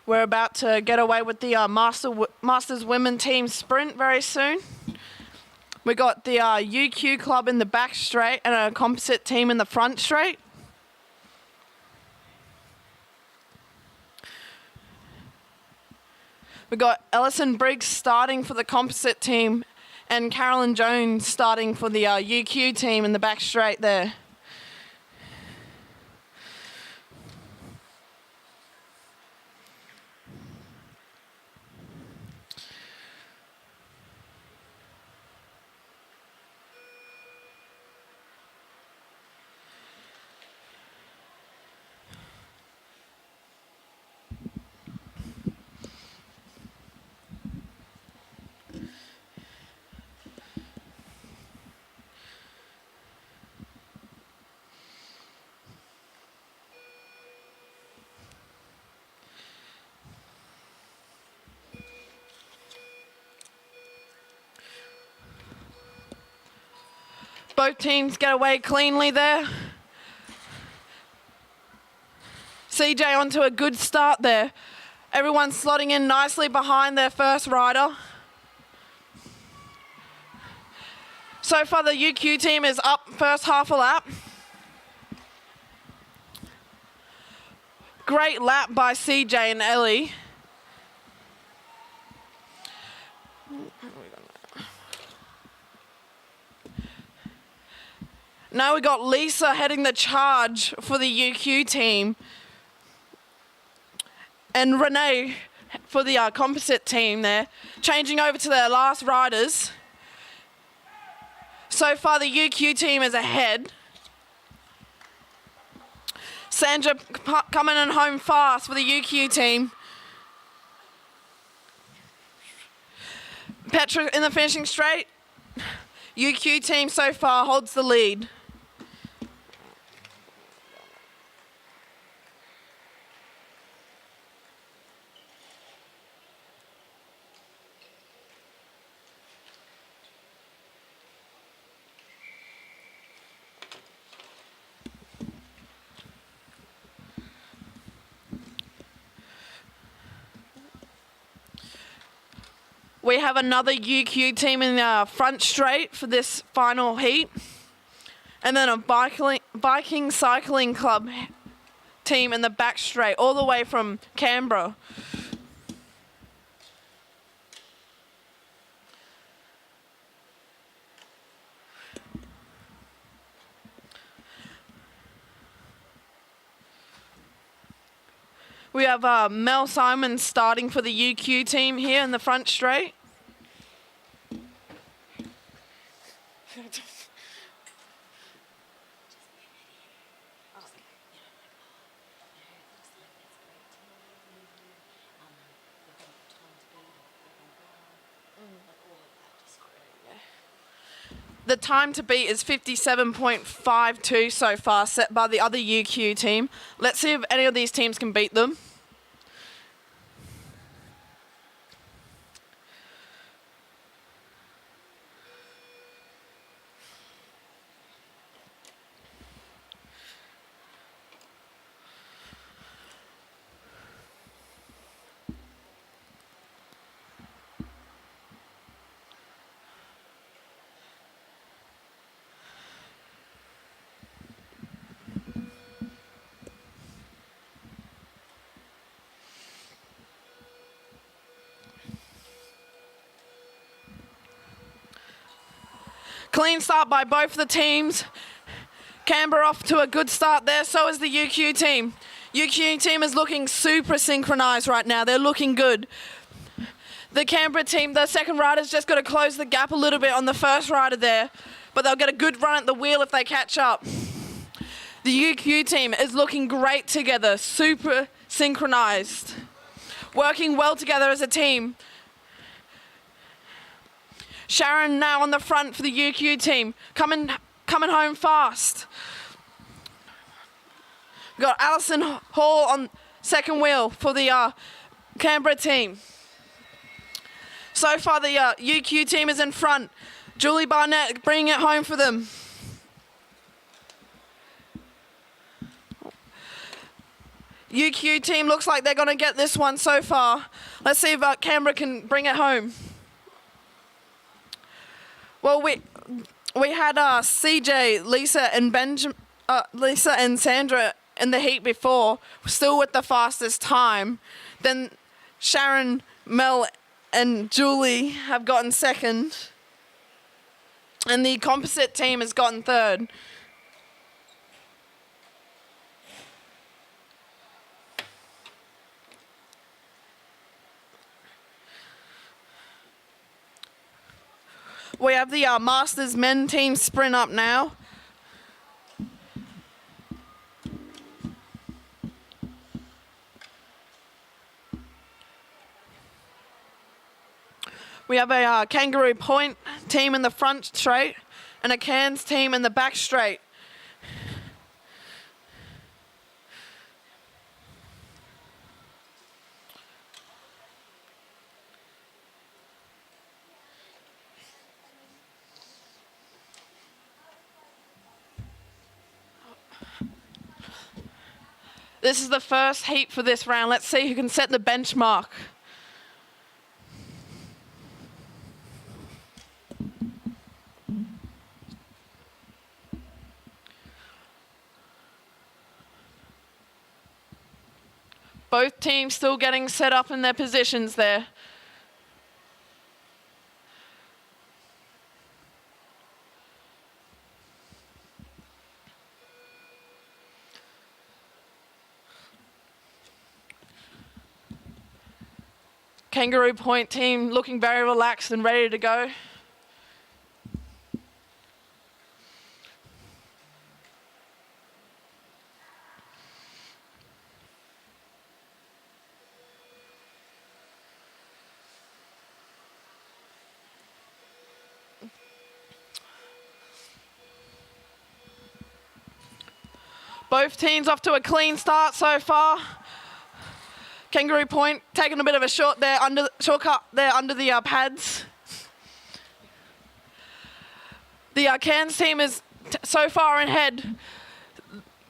We're about to get away with the Masters Women Team Sprint very soon. We got the UQ Club in the back straight and a composite team in the front straight. We got Ellison Briggs starting for the composite team and Carolyn Jones starting for the UQ team in the back straight there. Both teams get away cleanly there. CJ onto a good start there. Everyone's slotting in nicely behind their first rider. So far the UQ team is up first half a lap. Great lap by CJ and Ellie. Now we got Lisa heading the charge for the UQ team. And Renee for the composite team there, changing over to their last riders. So far the UQ team is ahead. Sandra coming in home fast for the UQ team. Petra in the finishing straight. UQ team so far holds the lead. We have another UQ team in the front straight for this final heat. And then a biking cycling club team in the back straight, all the way from Canberra. We have Mel Simon starting for the UQ team here in the front straight. The time to beat is 57.52 so far, set by the other UQ team. Let's see if any of these teams can beat them. Clean start by both the teams. Canberra off to a good start there, so is the UQ team. UQ team is looking super synchronized right now. They're looking good. The Canberra team, the second rider's just got to close the gap a little bit on the first rider there, but they'll get a good run at the wheel if they catch up. The UQ team is looking great together, super synchronized, working well together as a team. Sharon now on the front for the UQ team, coming home fast. We've got Alison Hall on second wheel for the Canberra team. So far the UQ team is in front. Julie Barnett bringing it home for them. UQ team looks like they're going to get this one so far. Let's see if Canberra can bring it home. Well, we had CJ, Lisa and Sandra in the heat before, still with the fastest time. Then Sharon, Mel, and Julie have gotten second. And the composite team has gotten third. We have the Masters men team sprint up now. We have a Kangaroo Point team in the front straight and a Cairns team in the back straight. This is the first heat for this round. Let's see who can set the benchmark. Both teams still getting set up in their positions there. Kangaroo Point team looking very relaxed and ready to go. Both teams off to a clean start so far. Kangaroo Point taking a bit of a shortcut there under the pads. The Cairns team is so far ahead.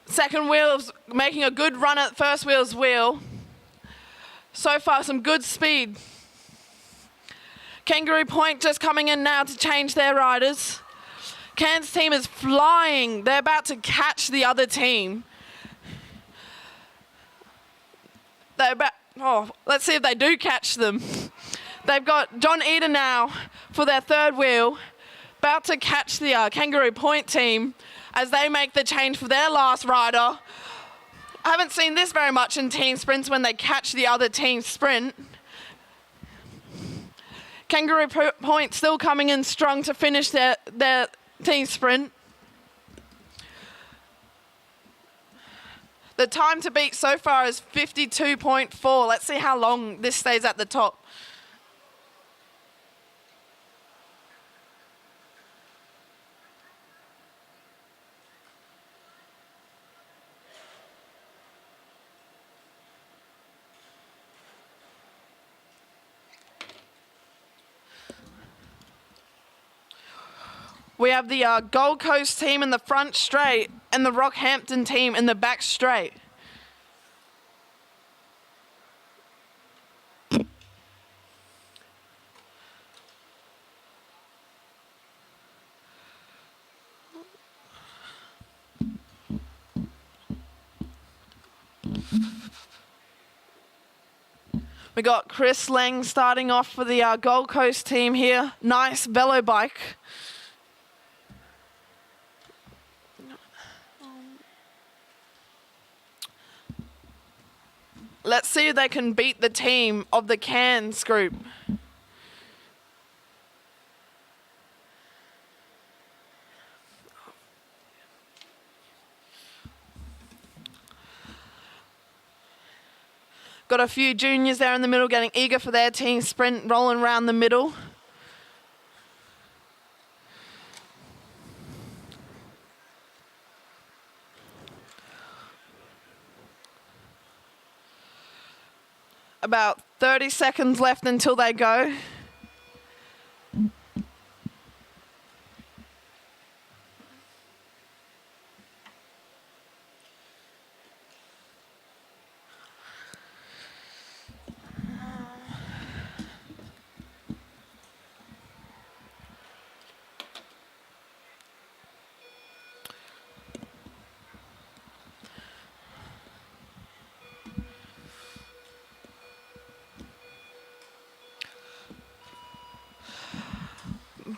Second wheel's making a good run at first wheel's wheel. So far, some good speed. Kangaroo Point just coming in now to change their riders. Cairns team is flying. They're about to catch the other team. Let's see if they do catch them. They've got John Eder now for their third wheel, about to catch the Kangaroo Point team as they make the change for their last rider. I haven't seen this very much in team sprints when they catch the other team sprint. Kangaroo Point still coming in strong to finish their team sprint. The time to beat so far is 52.4. Let's see how long this stays at the top. We have the Gold Coast team in the front straight and the Rockhampton team in the back straight. We got Chris Lang starting off for the Gold Coast team here. Nice velo bike. Let's see if they can beat the team of the Cairns group. Got a few juniors there in the middle getting eager for their team sprint, rolling around the middle. About 30 seconds left until they go.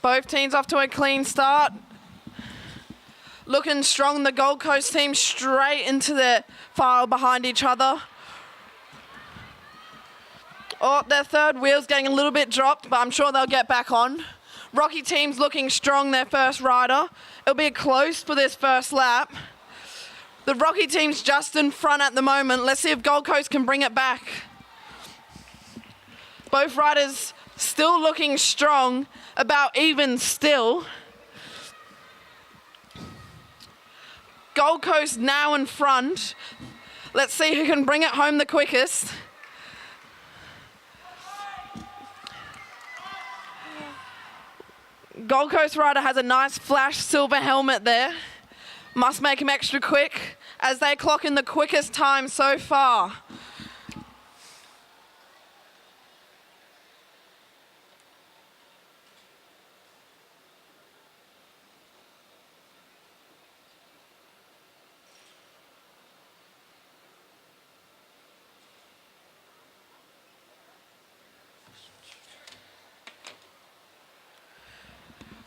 Both teams off to a clean start. Looking strong, the Gold Coast team straight into the file behind each other. Oh, their third wheel's getting a little bit dropped, but I'm sure they'll get back on. Rocky team's looking strong, their first rider. It'll be close for this first lap. The Rocky team's just in front at the moment. Let's see if Gold Coast can bring it back. Both riders still looking strong, about even still. Gold Coast now in front. Let's see who can bring it home the quickest. Gold Coast rider has a nice flash silver helmet there. Must make him extra quick as they clock in the quickest time so far.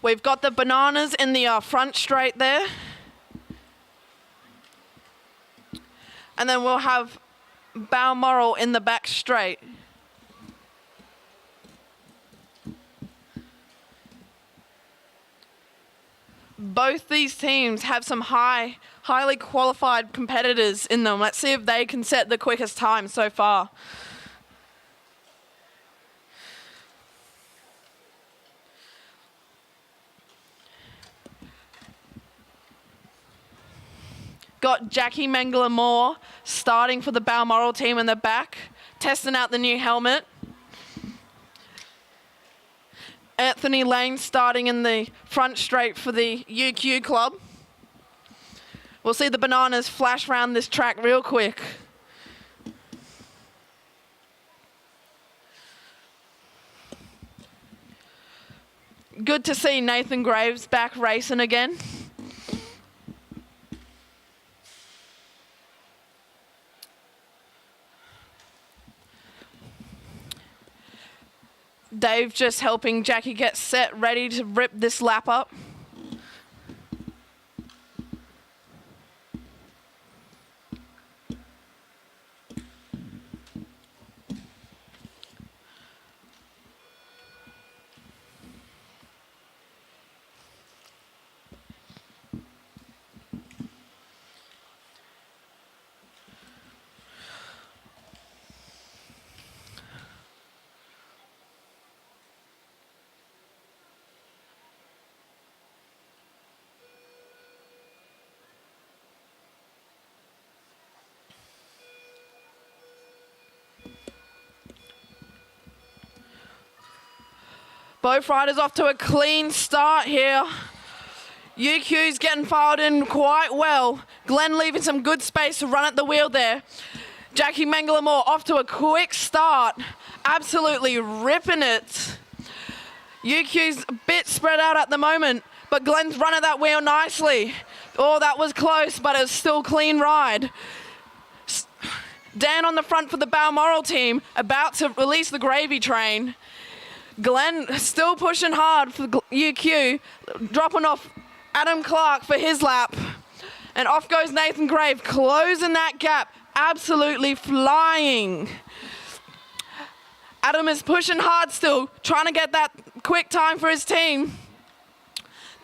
We've got the bananas in the front straight there. And then we'll have Balmoral in the back straight. Both these teams have some highly qualified competitors in them. Let's see if they can set the quickest time so far. Got Jackie Mengler-Moore starting for the Balmoral team in the back, testing out the new helmet. Anthony Lane starting in the front straight for the UQ club. We'll see the bananas flash around this track real quick. Good to see Nathan Graves back racing again. Dave just helping Jackie get set, ready to rip this lap up. Both riders off to a clean start here. UQ's getting filed in quite well. Glenn leaving some good space to run at the wheel there. Jackie Mengler-Moore off to a quick start. Absolutely ripping it. UQ's a bit spread out at the moment, but Glenn's running that wheel nicely. Oh, that was close, but it's still a clean ride. Dan on the front for the Balmoral team, about to release the gravy train. Glenn still pushing hard for UQ, dropping off Adam Clark for his lap. And off goes Nathan Grave, closing that gap, absolutely flying. Adam is pushing hard still, trying to get that quick time for his team.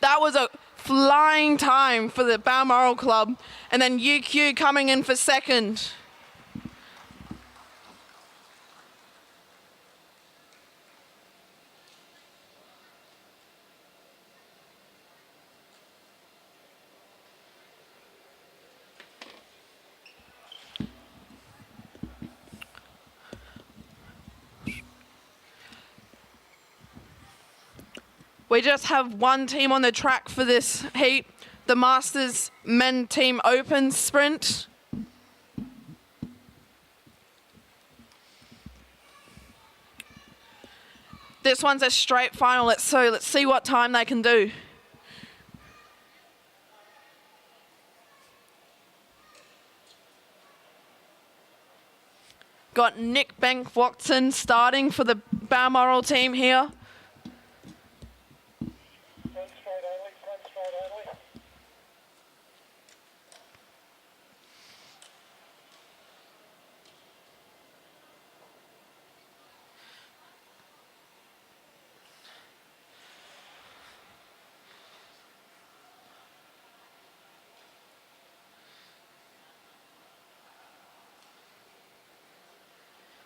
That was a flying time for the Balmoral club. And then UQ coming in for second. We just have one team on the track for this heat, the Masters Men Team Open Sprint. This one's a straight final, let's see what time they can do. Got Nick Bank-Watson starting for the Balmoral team here.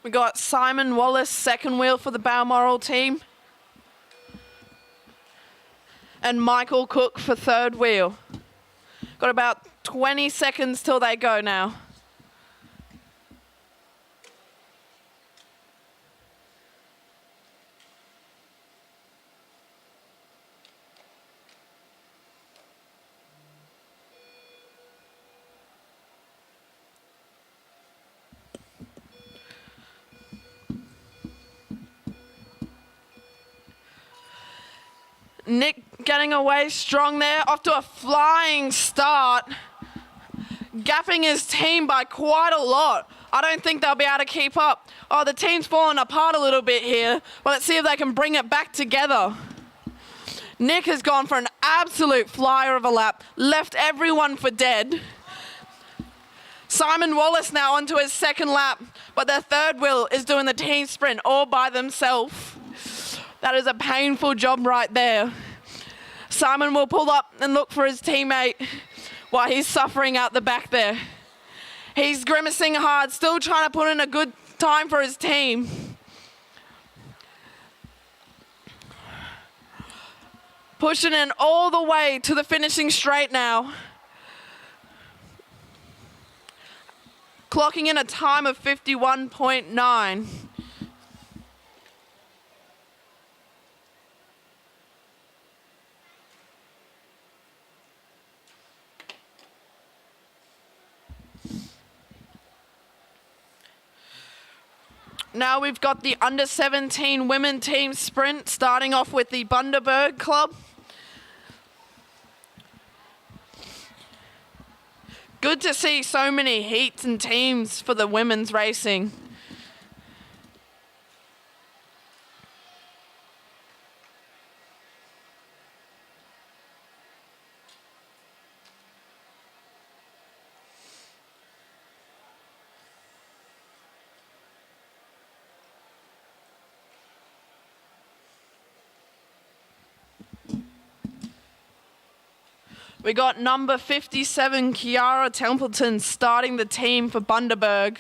We got Simon Wallace, second wheel for the Balmoral team. And Michael Cook for third wheel. Got about 20 seconds till they go now. Nick getting away strong there, off to a flying start, gapping his team by quite a lot. I don't think they'll be able to keep up. Oh, the team's falling apart a little bit here, but let's see if they can bring it back together. Nick has gone for an absolute flyer of a lap, left everyone for dead. Simon Wallace now onto his second lap, but their third wheel is doing the team sprint all by themselves. That is a painful job right there. Simon will pull up and look for his teammate while he's suffering out the back there. He's grimacing hard, still trying to put in a good time for his team. Pushing in all the way to the finishing straight now. Clocking in a time of 51.9. Now we've got the under 17 women team sprint, starting off with the Bundaberg Club. Good to see so many heats and teams for the women's racing. We got number 57, Kiara Templeton, starting the team for Bundaberg.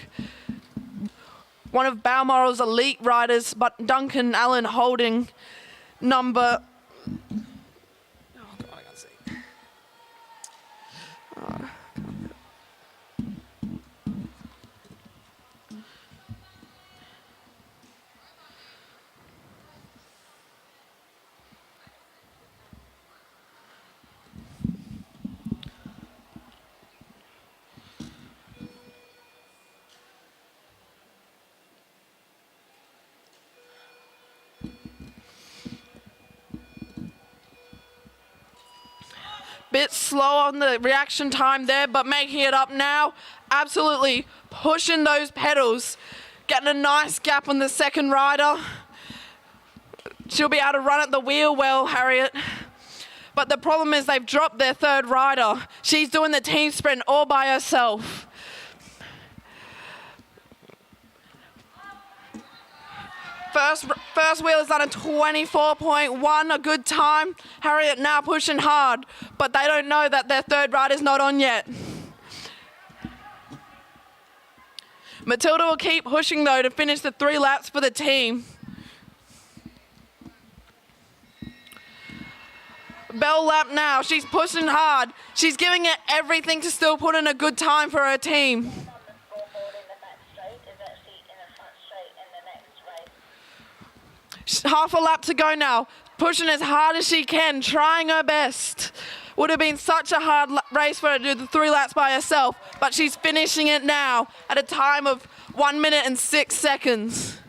One of Balmoral's elite riders, but Duncan Allen holding number... Oh, God, I can't see. Bit slow on the reaction time there, but making it up now. Absolutely pushing those pedals. Getting a nice gap on the second rider. She'll be able to run at the wheel well, Harriet. But the problem is they've dropped their third rider. She's doing the team sprint all by herself. First wheel is done at 24.1, a good time. Harriet now pushing hard, but they don't know that their third rider's not on yet. Matilda will keep pushing though to finish the 3 laps for the team. Bell lap now, she's pushing hard. She's giving it everything to still put in a good time for her team. Half a lap to go now, pushing as hard as she can, trying her best. Would have been such a hard race for her to do the 3 laps by herself, but she's finishing it now at a time of 1 minute and 6 seconds.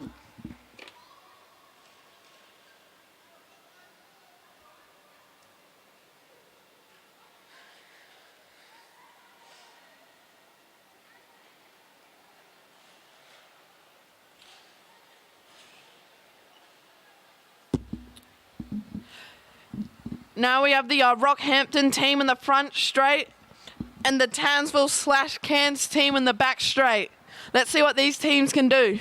Now we have the Rockhampton team in the front straight and the Townsville/Cairns team in the back straight. Let's see what these teams can do.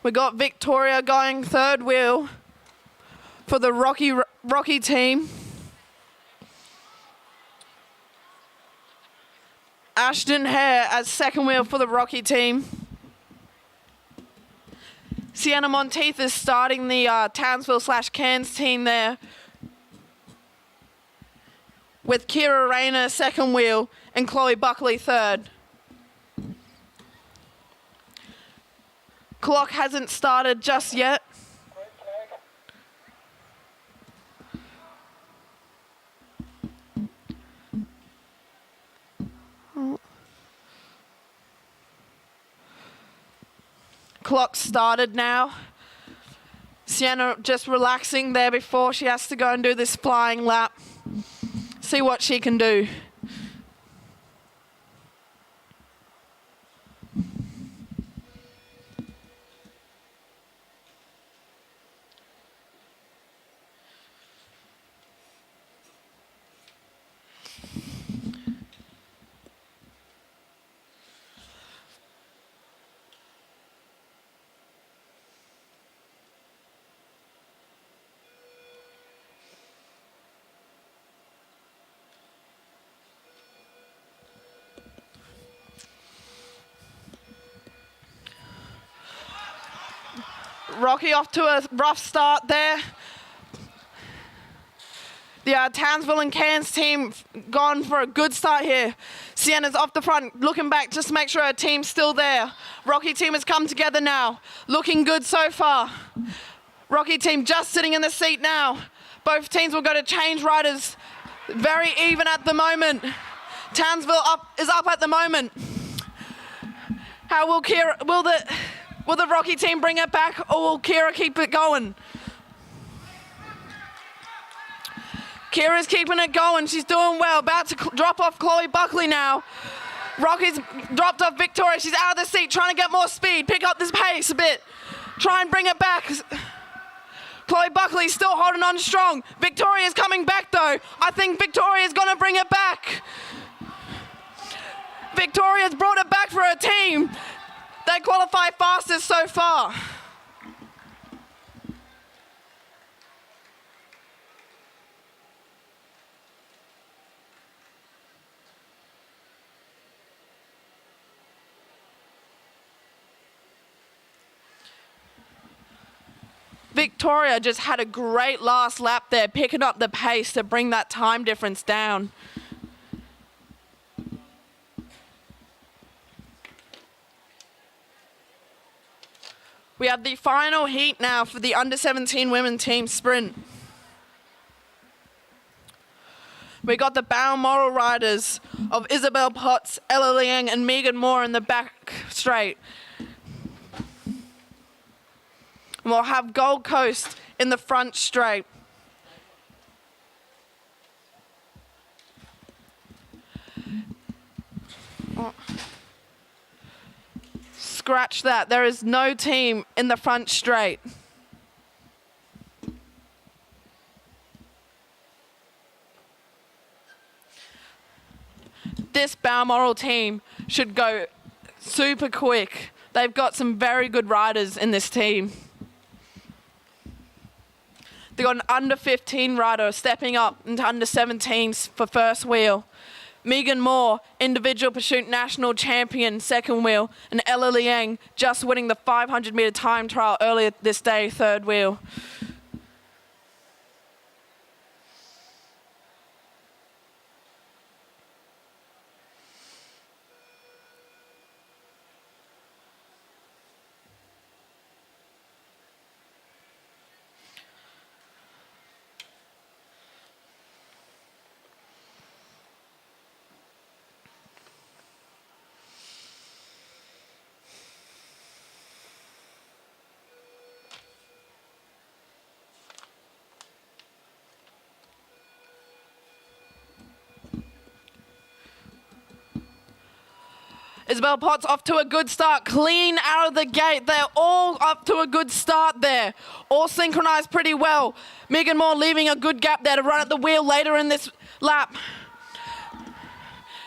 We got Victoria going third wheel. for the Rocky team. Ashton Hare as second wheel for the Rocky team. Sienna Monteith is starting the Townsville/Cairns team there, with Kira Rayner second wheel and Chloe Buckley third. Clock hasn't started just yet. Clock started now. Sienna just relaxing there before she has to go and do this flying lap. See what she can do. Rocky off to a rough start there. The Townsville and Cairns team gone for a good start here. Sienna's off the front, looking back just to make sure her team's still there. Rocky team has come together now. Looking good so far. Rocky team just sitting in the seat now. Both teams will go to change riders. Very even at the moment. Townsville is up at the moment. How will will the Rocky team bring it back, or will Kira keep it going? Kira's keeping it going. She's doing well. About to drop off Chloe Buckley now. Rocky's dropped off Victoria. She's out of the seat, trying to get more speed, pick up this pace a bit. Try and bring it back. Chloe Buckley's still holding on strong. Victoria's coming back though. I think Victoria's gonna bring it back. Victoria's brought it back for her team. They qualify fastest so far. Victoria just had a great last lap there, picking up the pace to bring that time difference down. We have the final heat now for the under-17 women team sprint. We got the Balmoral riders of Isabel Potts, Ella Liang and Megan Moore in the back straight. And we'll have Gold Coast in the front straight. Oh. Scratch that. There is no team in the front straight. This Balmoral team should go super quick. They've got some very good riders in this team. They've got an under 15 rider stepping up into under 17s for first wheel. Megan Moore, individual pursuit national champion, second wheel, and Ella Liang just winning the 500-meter time trial earlier this day, third wheel. Isabel Potts off to a good start, clean out of the gate. They're all up to a good start there. All synchronized pretty well. Megan Moore leaving a good gap there to run at the wheel later in this lap.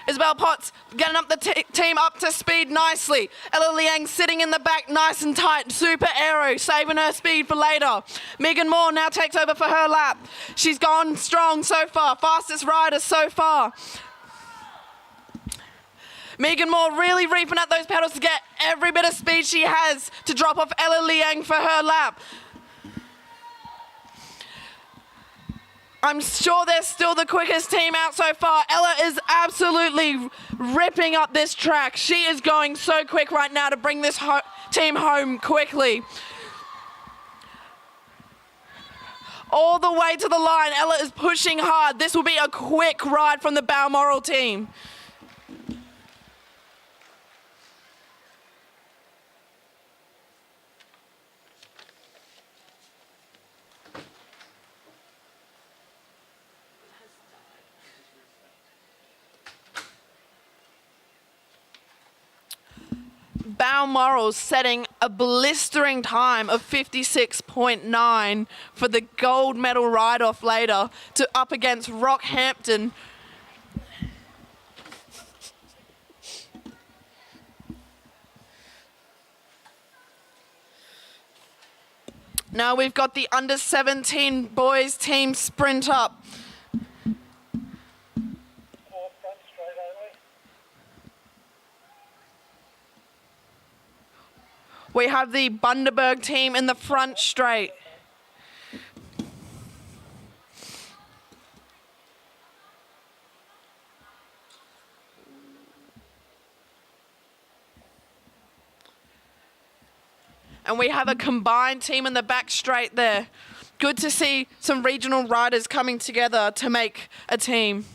Isabel Potts getting up the team up to speed nicely. Ella Liang sitting in the back nice and tight. Super aero, saving her speed for later. Megan Moore now takes over for her lap. She's gone strong so far. Fastest rider so far. Megan Moore really reaping at those pedals to get every bit of speed she has to drop off Ella Liang for her lap. I'm sure they're still the quickest team out so far. Ella is absolutely ripping up this track. She is going so quick right now to bring this team home quickly. All the way to the line, Ella is pushing hard. This will be a quick ride from the Balmoral team. Balmoral setting a blistering time of 56.9 for the gold medal ride-off later to up against Rockhampton. Now we've got the under 17 boys team sprint up. We have the Bundaberg team in the front straight. And we have a combined team in the back straight there. Good to see some regional riders coming together to make a team.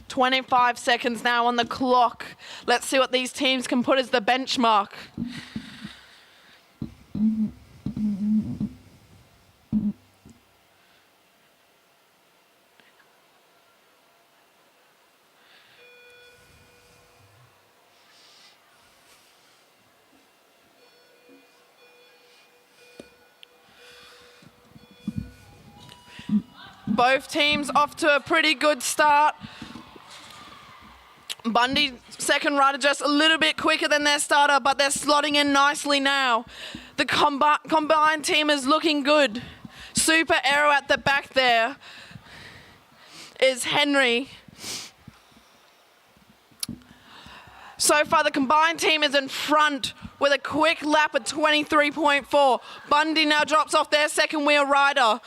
$25 seconds now on the clock. Let's see what these teams can put as the benchmark. Both teams off to a pretty good start. Bundy, second rider, just a little bit quicker than their starter, but they're slotting in nicely now. The combined team is looking good. Super aero at the back there is Henry. So far, the combined team is in front with a quick lap at 23.4. Bundy now drops off their second wheel rider.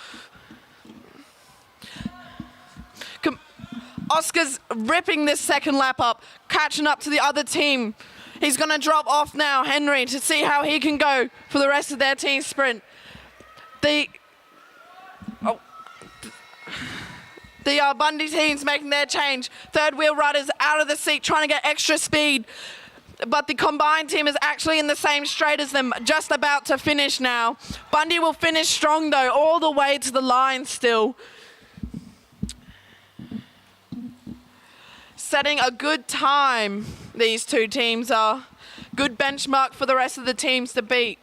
Oscar's ripping this second lap up, catching up to the other team. He's going to drop off now, Henry, to see how he can go for the rest of their team sprint. The Bundy team's making their change. Third wheel riders out of the seat trying to get extra speed. But the combined team is actually in the same straight as them, just about to finish now. Bundy will finish strong though, all the way to the line still. Setting a good time, these two teams are. Good benchmark for the rest of the teams to beat.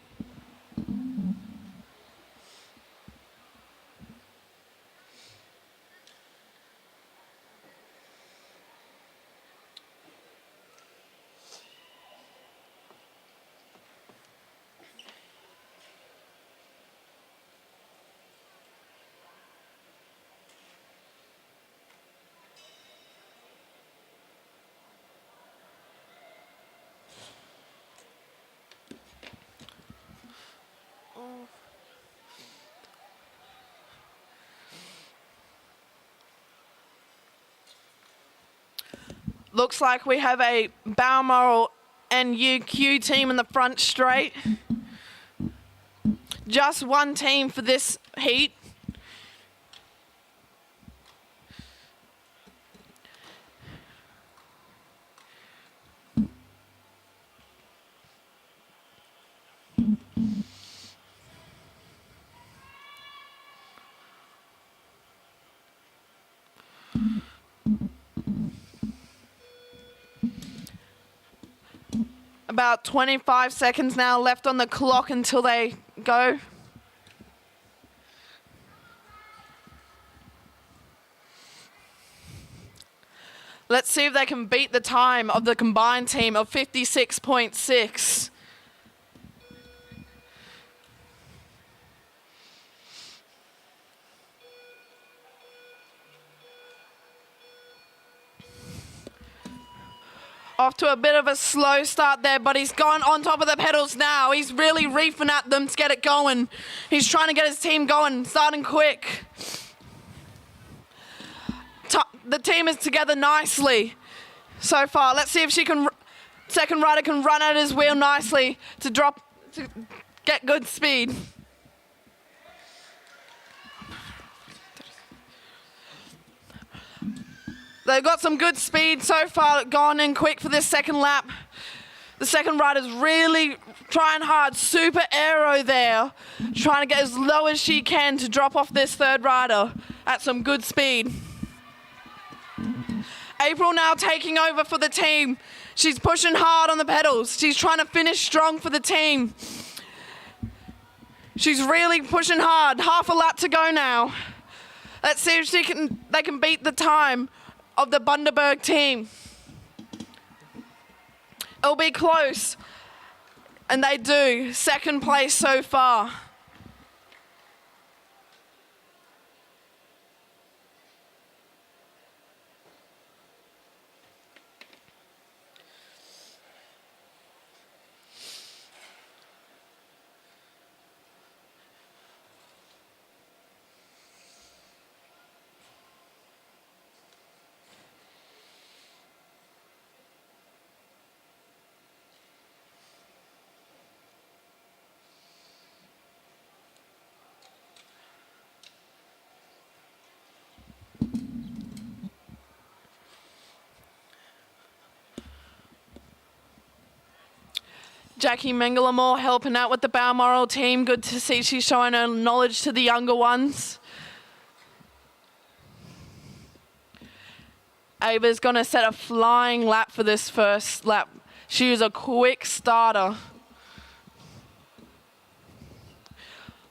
Looks like we have a Balmoral and UQ team in the front straight. Just one team for this heat. about 25 seconds now left on the clock until they go. Let's see if they can beat the time of the combined team of 56.6. Off to a bit of a slow start there, but he's gone on top of the pedals now. He's really reefing at them to get it going. He's trying to get his team going, starting quick. The team is together nicely so far. Let's see if second rider can run at his wheel nicely to get good speed. They've got some good speed so far, gone in quick for this second lap. The second rider's really trying hard, super aero there, trying to get as low as she can to drop off this third rider at some good speed. April now taking over for the team. She's pushing hard on the pedals. She's trying to finish strong for the team. She's really pushing hard. Half a lap to go now. Let's see if they can beat the time of the Bundaberg team. It'll be close, and they do. Second place so far. Jackie Mengelamore helping out with the Balmoral team. Good to see she's showing her knowledge to the younger ones. Ava's going to set a flying lap for this first lap. She was a quick starter.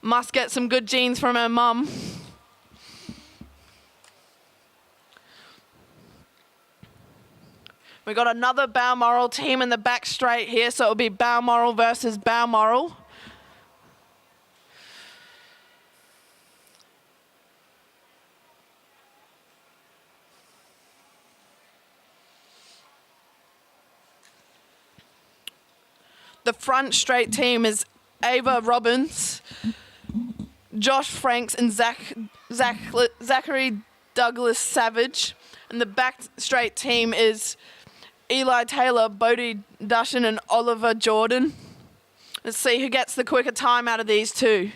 Must get some good genes from her mum. We got another Balmoral team in the back straight here, so it'll be Balmoral versus Balmoral. The front straight team is Ava Robbins, Josh Franks, and Zachary Douglas Savage. And the back straight team is Eli Taylor, Bodie Dushin, and Oliver Jordan. Let's see who gets the quicker time out of these two.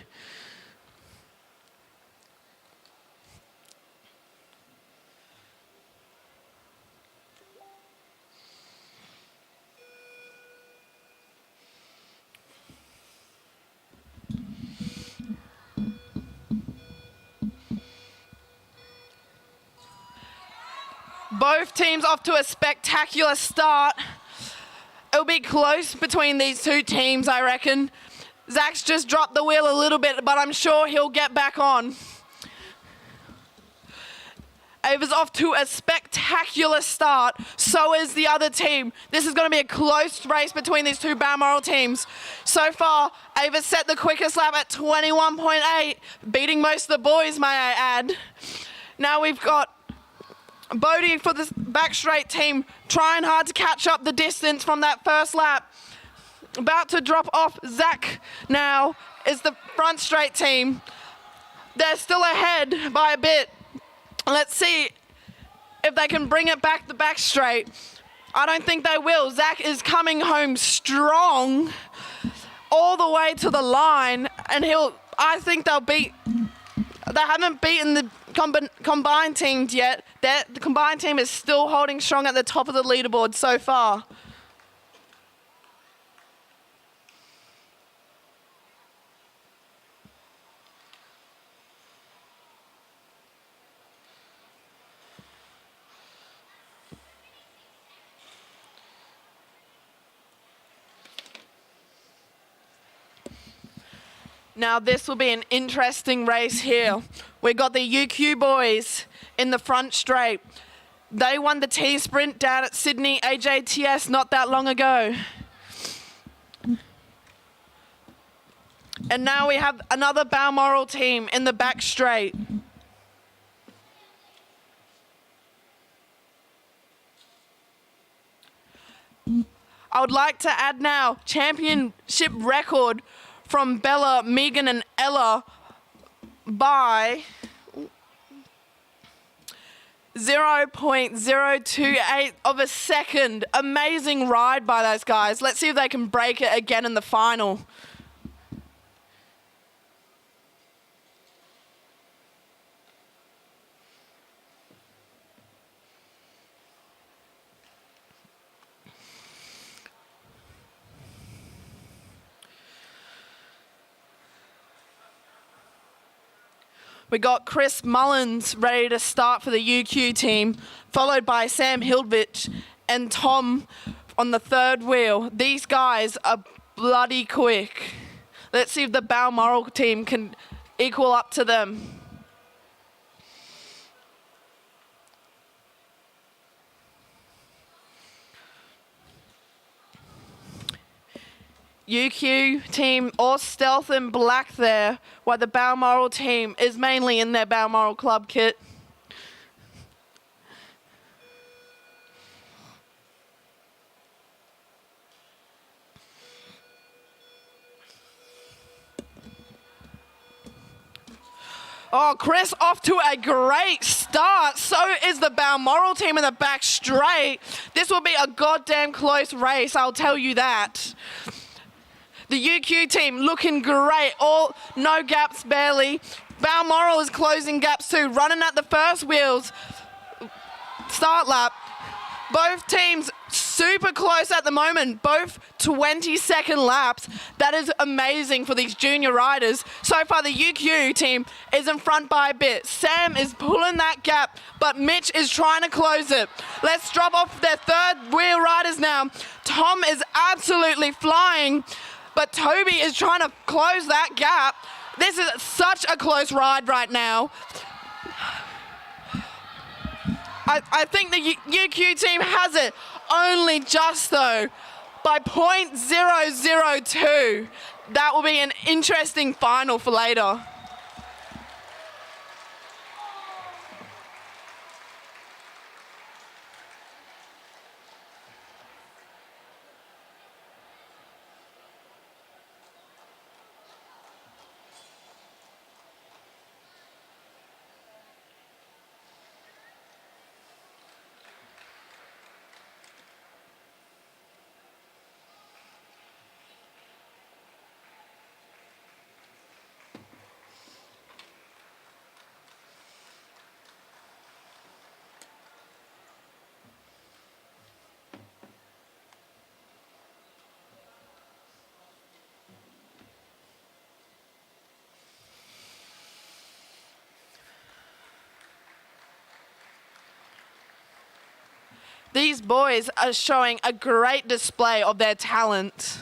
Both teams off to a spectacular start. It'll be close between these two teams, I reckon. Zach's just dropped the wheel a little bit, but I'm sure he'll get back on. Ava's off to a spectacular start. So is the other team. This is going to be a close race between these two Balmoral teams. So far, Ava set the quickest lap at 21.8, beating most of the boys, may I add. Now we've got Bodie for the back straight team, trying hard to catch up the distance from that first lap. About to drop off Zach now is the front straight team. They're still ahead by a bit. Let's see if they can bring it back the back straight. I don't think they will. Zach is coming home strong all the way to the line, and I think they'll beat. They haven't beaten the combined teams yet. The combined team is still holding strong at the top of the leaderboard so far. Now this will be an interesting race here. We got the UQ boys in the front straight. They won the T-Sprint down at Sydney AJTS not that long ago. And now we have another Balmoral team in the back straight. I would like to add now, championship record from Bella, Megan and Ella by 0.028 of a second. Amazing ride by those guys. Let's see if they can break it again in the final. We got Chris Mullins ready to start for the UQ team, followed by Sam Hildvich and Tom on the third wheel. These guys are bloody quick. Let's see if the Balmoral team can equal up to them. UQ team all stealth and black there, while the Balmoral team is mainly in their Balmoral club kit. Oh, Chris off to a great start. So is the Balmoral team in the back straight. This will be a goddamn close race, I'll tell you that. The UQ team looking great, all no gaps barely. Balmoral is closing gaps too, running at the first wheels. Start lap. Both teams super close at the moment, both 20-second laps. That is amazing for these junior riders. So far the UQ team is in front by a bit. Sam is pulling that gap, but Mitch is trying to close it. Let's drop off their third wheel riders now. Tom is absolutely flying, but Toby is trying to close that gap. This is such a close ride right now. I think the UQ team has it, only just though, by 0.002. That will be an interesting final for later. These boys are showing a great display of their talent.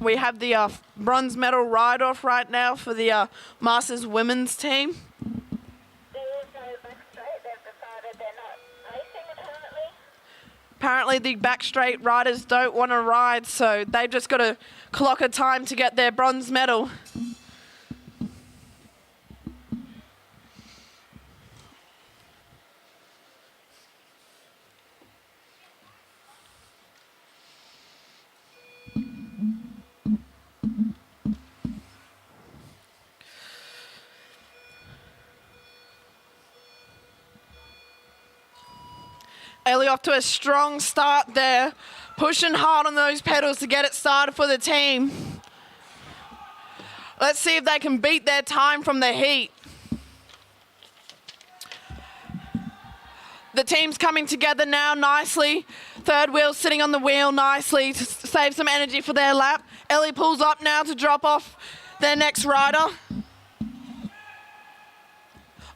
We have the bronze medal ride-off right now for the Masters women's team. Apparently the back straight riders don't want to ride, so they've just got to clock a time to get their bronze medal. Ellie off to a strong start there, pushing hard on those pedals to get it started for the team. Let's see if they can beat their time from the heat. The team's coming together now nicely. Third wheel sitting on the wheel nicely to save some energy for their lap. Ellie pulls up now to drop off their next rider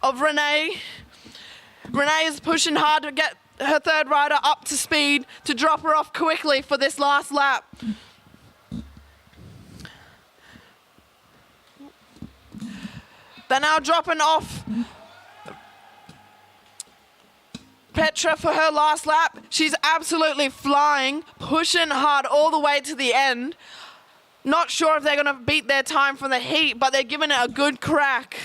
of Renee. Renee is pushing hard to get her third rider up to speed to drop her off quickly for this last lap. They're now dropping off Petra for her last lap. She's absolutely flying, pushing hard all the way to the end. Not sure if they're going to beat their time from the heat, but they're giving it a good crack.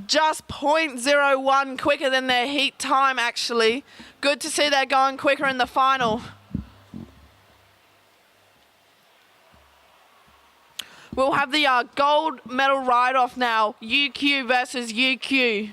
Just 0.01 quicker than their heat time, actually. Good to see they're going quicker in the final. We'll have the gold medal ride-off now, UQ versus UQ.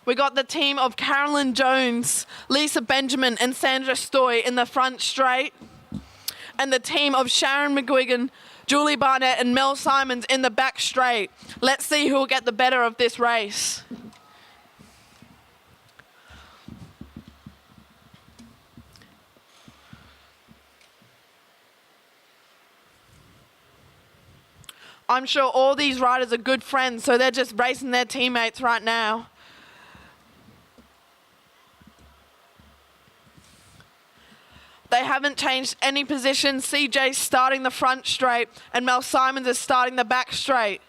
We got the team of Carolyn Jones, Lisa Benjamin and Sandra Stoy in the front straight. And the team of Sharon McGuigan, Julie Barnett and Mel Simons in the back straight. Let's see who will get the better of this race. I'm sure all these riders are good friends, so they're just racing their teammates right now. They haven't changed any position. CJ's starting the front straight and Mel Simons is starting the back straight.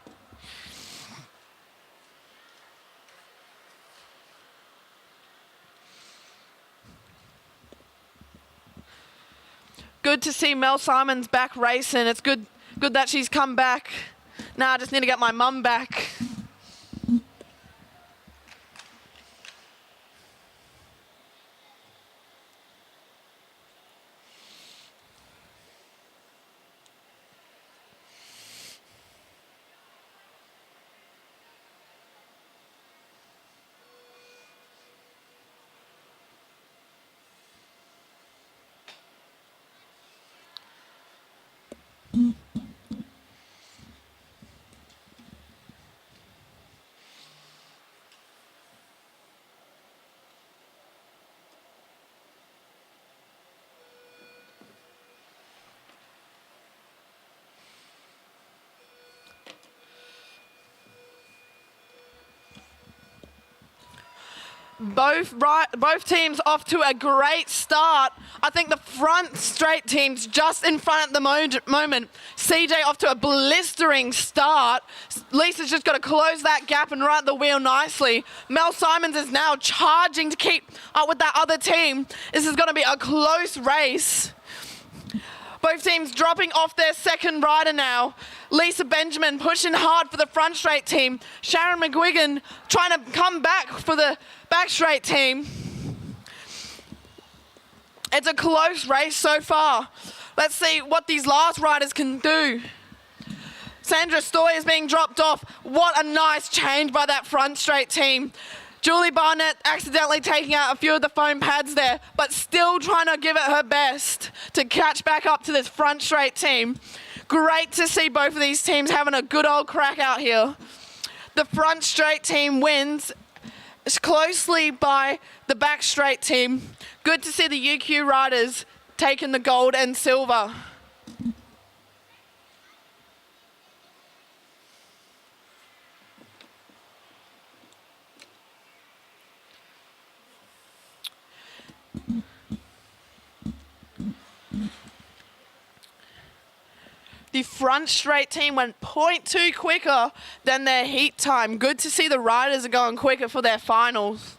Good to see Mel Simons back racing. It's good that she's come back. Now I just need to get my mum back. Both teams off to a great start. I think the front straight team's just in front at the moment. CJ off to a blistering start. Lisa's just got to close that gap and ride the wheel nicely. Mel Simons is now charging to keep up with that other team. This is going to be a close race. Both teams dropping off their second rider now. Lisa Benjamin pushing hard for the front straight team. Sharon McGuigan trying to come back for the back straight team. It's a close race so far. Let's see what these last riders can do. Sandra Stoy is being dropped off. What a nice change by that front straight team. Julie Barnett accidentally taking out a few of the foam pads there, but still trying to give it her best to catch back up to this front straight team. Great to see both of these teams having a good old crack out here. The front straight team wins, closely by the back straight team. Good to see the UQ riders taking the gold and silver. The front straight team went 0.2 quicker than their heat time. Good to see the riders are going quicker for their finals.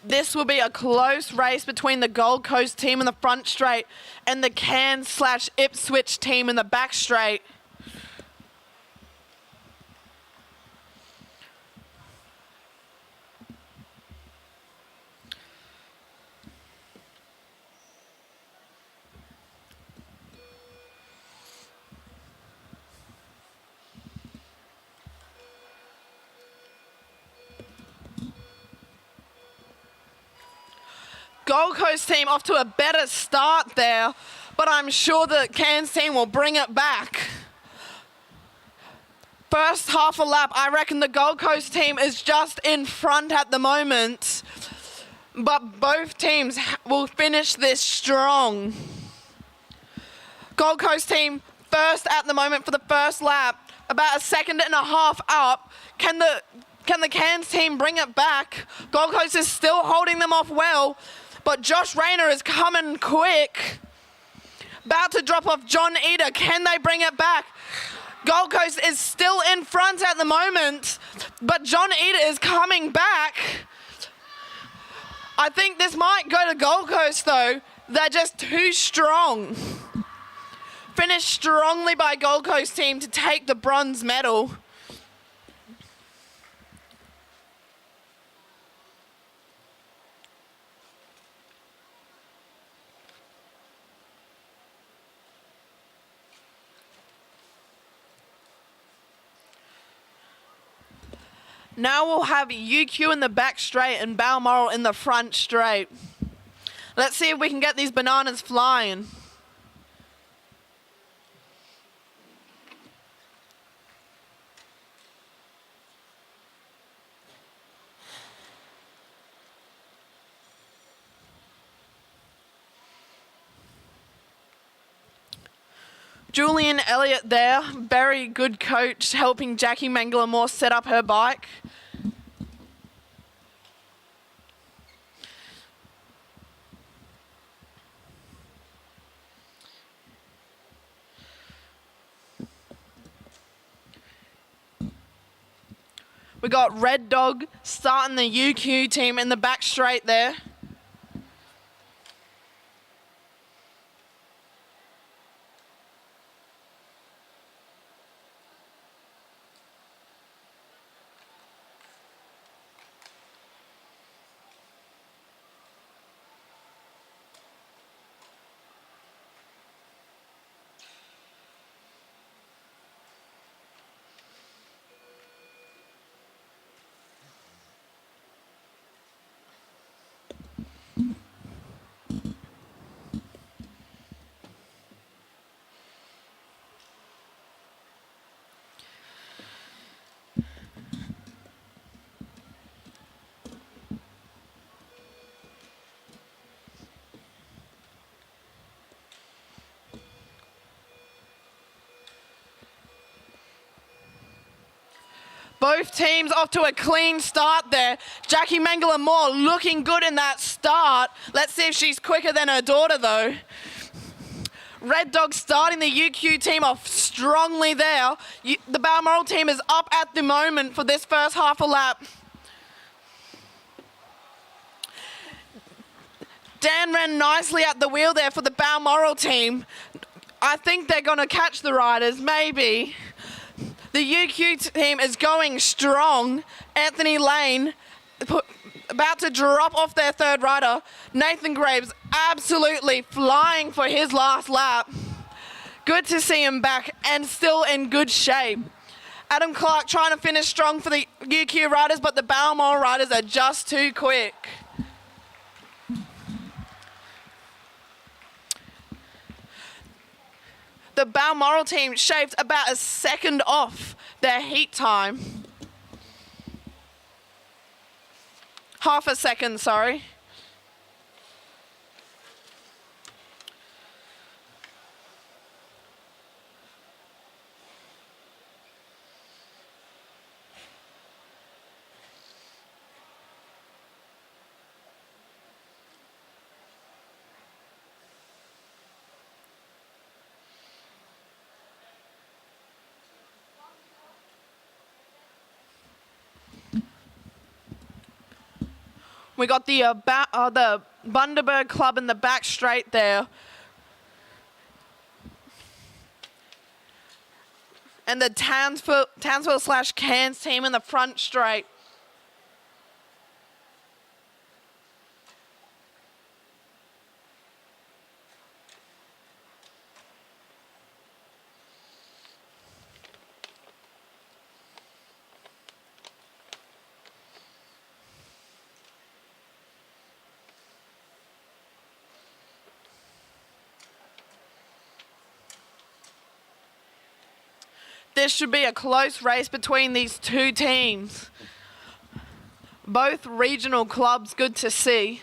This will be a close race between the Gold Coast team in the front straight and the Cairns/Ipswich team in the back straight. Gold Coast team off to a better start there, but I'm sure the Cairns team will bring it back. First half a lap, I reckon the Gold Coast team is just in front at the moment, but both teams will finish this strong. Gold Coast team first at the moment for the first lap, about a second and a half up. Can the Cairns team bring it back? Gold Coast is still holding them off well, but Josh Rayner is coming quick. About to drop off John Eder. Can they bring it back? Gold Coast is still in front at the moment, but John Eder is coming back. I think this might go to Gold Coast though. They're just too strong. Finished strongly by Gold Coast team to take the bronze medal. Now we'll have UQ in the back straight and Balmoral in the front straight. Let's see if we can get these bananas flying. Julian Elliott there, very good coach, helping Jackie Mangler-Moore set up her bike. We got Red Dog starting the UQ team in the back straight there. Both teams off to a clean start there. Jackie Mengele Moore looking good in that start. Let's see if she's quicker than her daughter though. Red Dog starting the UQ team off strongly there. The Balmoral team is up at the moment for this first half a lap. Dan ran nicely at the wheel there for the Balmoral team. I think they're going to catch the riders, maybe. The UQ team is going strong. Anthony Lane about to drop off their third rider. Nathan Graves absolutely flying for his last lap. Good to see him back and still in good shape. Adam Clark trying to finish strong for the UQ riders, but the Balmoral riders are just too quick. The Balmoral team shaved about a second off their heat time. Half a second, sorry. We got the Bundaberg Club in the back straight there. And the Townsville/Cairns team in the front straight. This should be a close race between these two teams. Both regional clubs, good to see.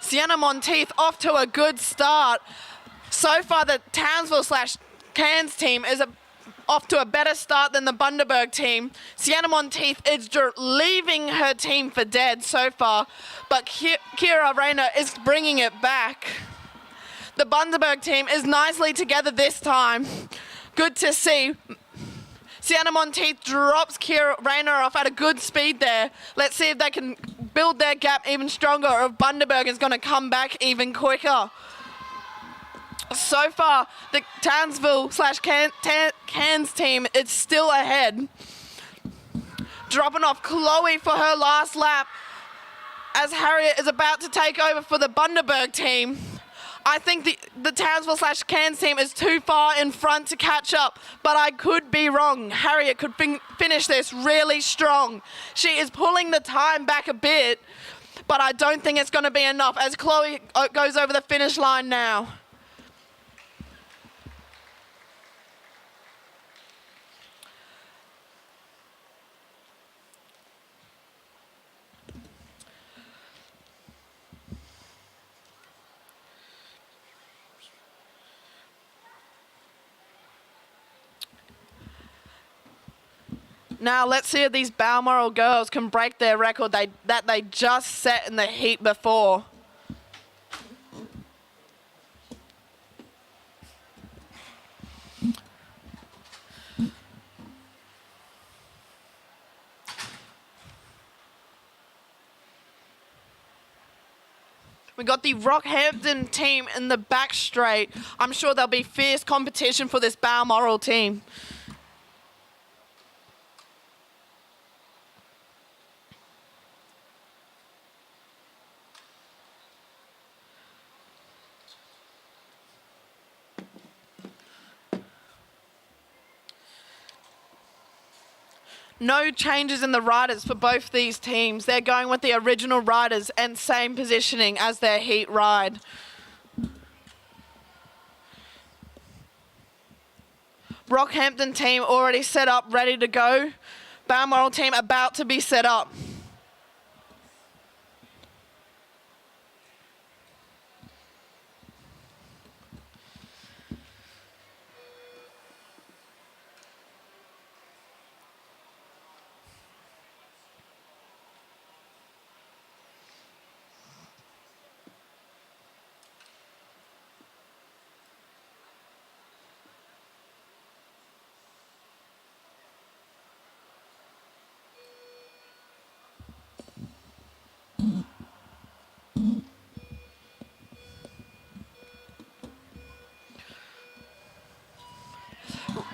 Sienna Monteith off to a good start. So far, the Townsville/Cairns team is off to a better start than the Bundaberg team. Sienna Monteith is leaving her team for dead so far, but Kira Rayner is bringing it back. The Bundaberg team is nicely together this time. Good to see. Sienna Monteith drops Kira Rayner off at a good speed there. Let's see if they can build their gap even stronger, or if Bundaberg is going to come back even quicker. So far, the Townsville/Cairns team is still ahead. Dropping off Chloe for her last lap as Harriet is about to take over for the Bundaberg team. I think the Townsville/Cairns team is too far in front to catch up, but I could be wrong. Harriet could finish this really strong. She is pulling the time back a bit, but I don't think it's going to be enough as Chloe goes over the finish line now. Now let's see if these Balmoral girls can break their record that they just set in the heat before. We got the Rockhampton team in the back straight. I'm sure there'll be fierce competition for this Balmoral team. No changes in the riders for both these teams. They're going with the original riders and same positioning as their heat ride. Rockhampton team already set up, ready to go. Balmoral team about to be set up.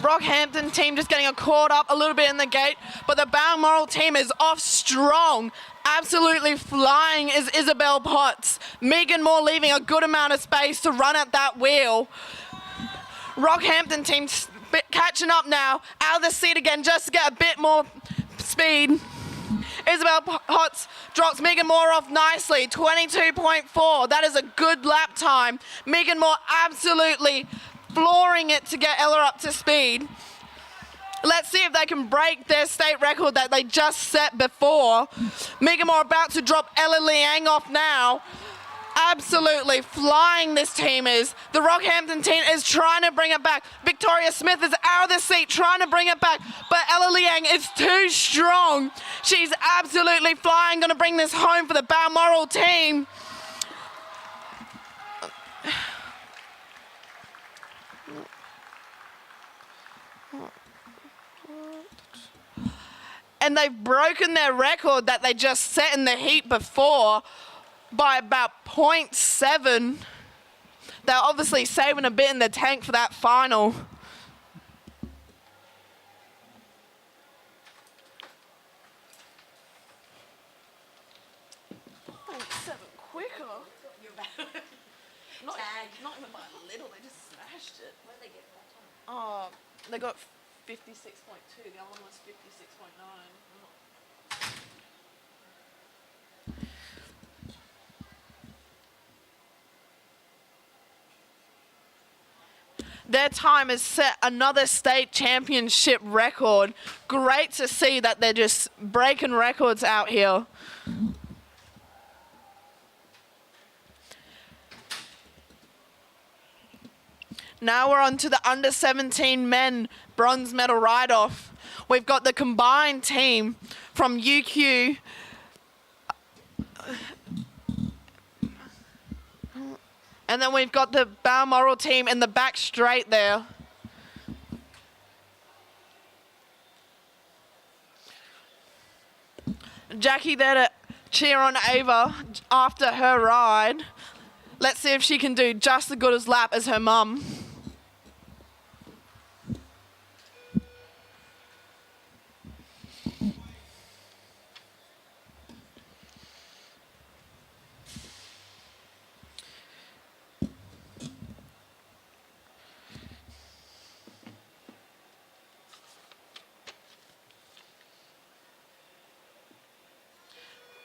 Rockhampton team just getting caught up a little bit in the gate, but the Balmoral team is off strong. Absolutely flying is Isabel Potts. Megan Moore leaving a good amount of space to run at that wheel. Rockhampton team catching up now, out of the seat again just to get a bit more speed. Isabel Potts drops Megan Moore off nicely, 22.4. That is a good lap time. Megan Moore absolutely flooring it to get Ella up to speed. Let's see if they can break their state record that they just set before. Megan Moore about to drop Ella Liang off now. Absolutely flying this team is. The Rockhampton team is trying to bring it back. Victoria Smith is out of the seat trying to bring it back, but Ella Liang is too strong. She's absolutely flying, gonna bring this home for the Balmoral team. And they've broken their record that they just set in the heat before by about 0.7. They're obviously saving a bit in the tank for that final. Quicker. Not even by a little, they just smashed it. What did they get that time? Oh, they got 56.2. The other one was 56.9. Their time has set another state championship record. Great to see that they're just breaking records out here. Now we're on to the under 17 men bronze medal ride-off. We've got the combined team from UQ. And then we've got the Balmoral team in the back straight there. Jackie there to cheer on Ava after her ride. Let's see if she can do just as good as lap as her mum.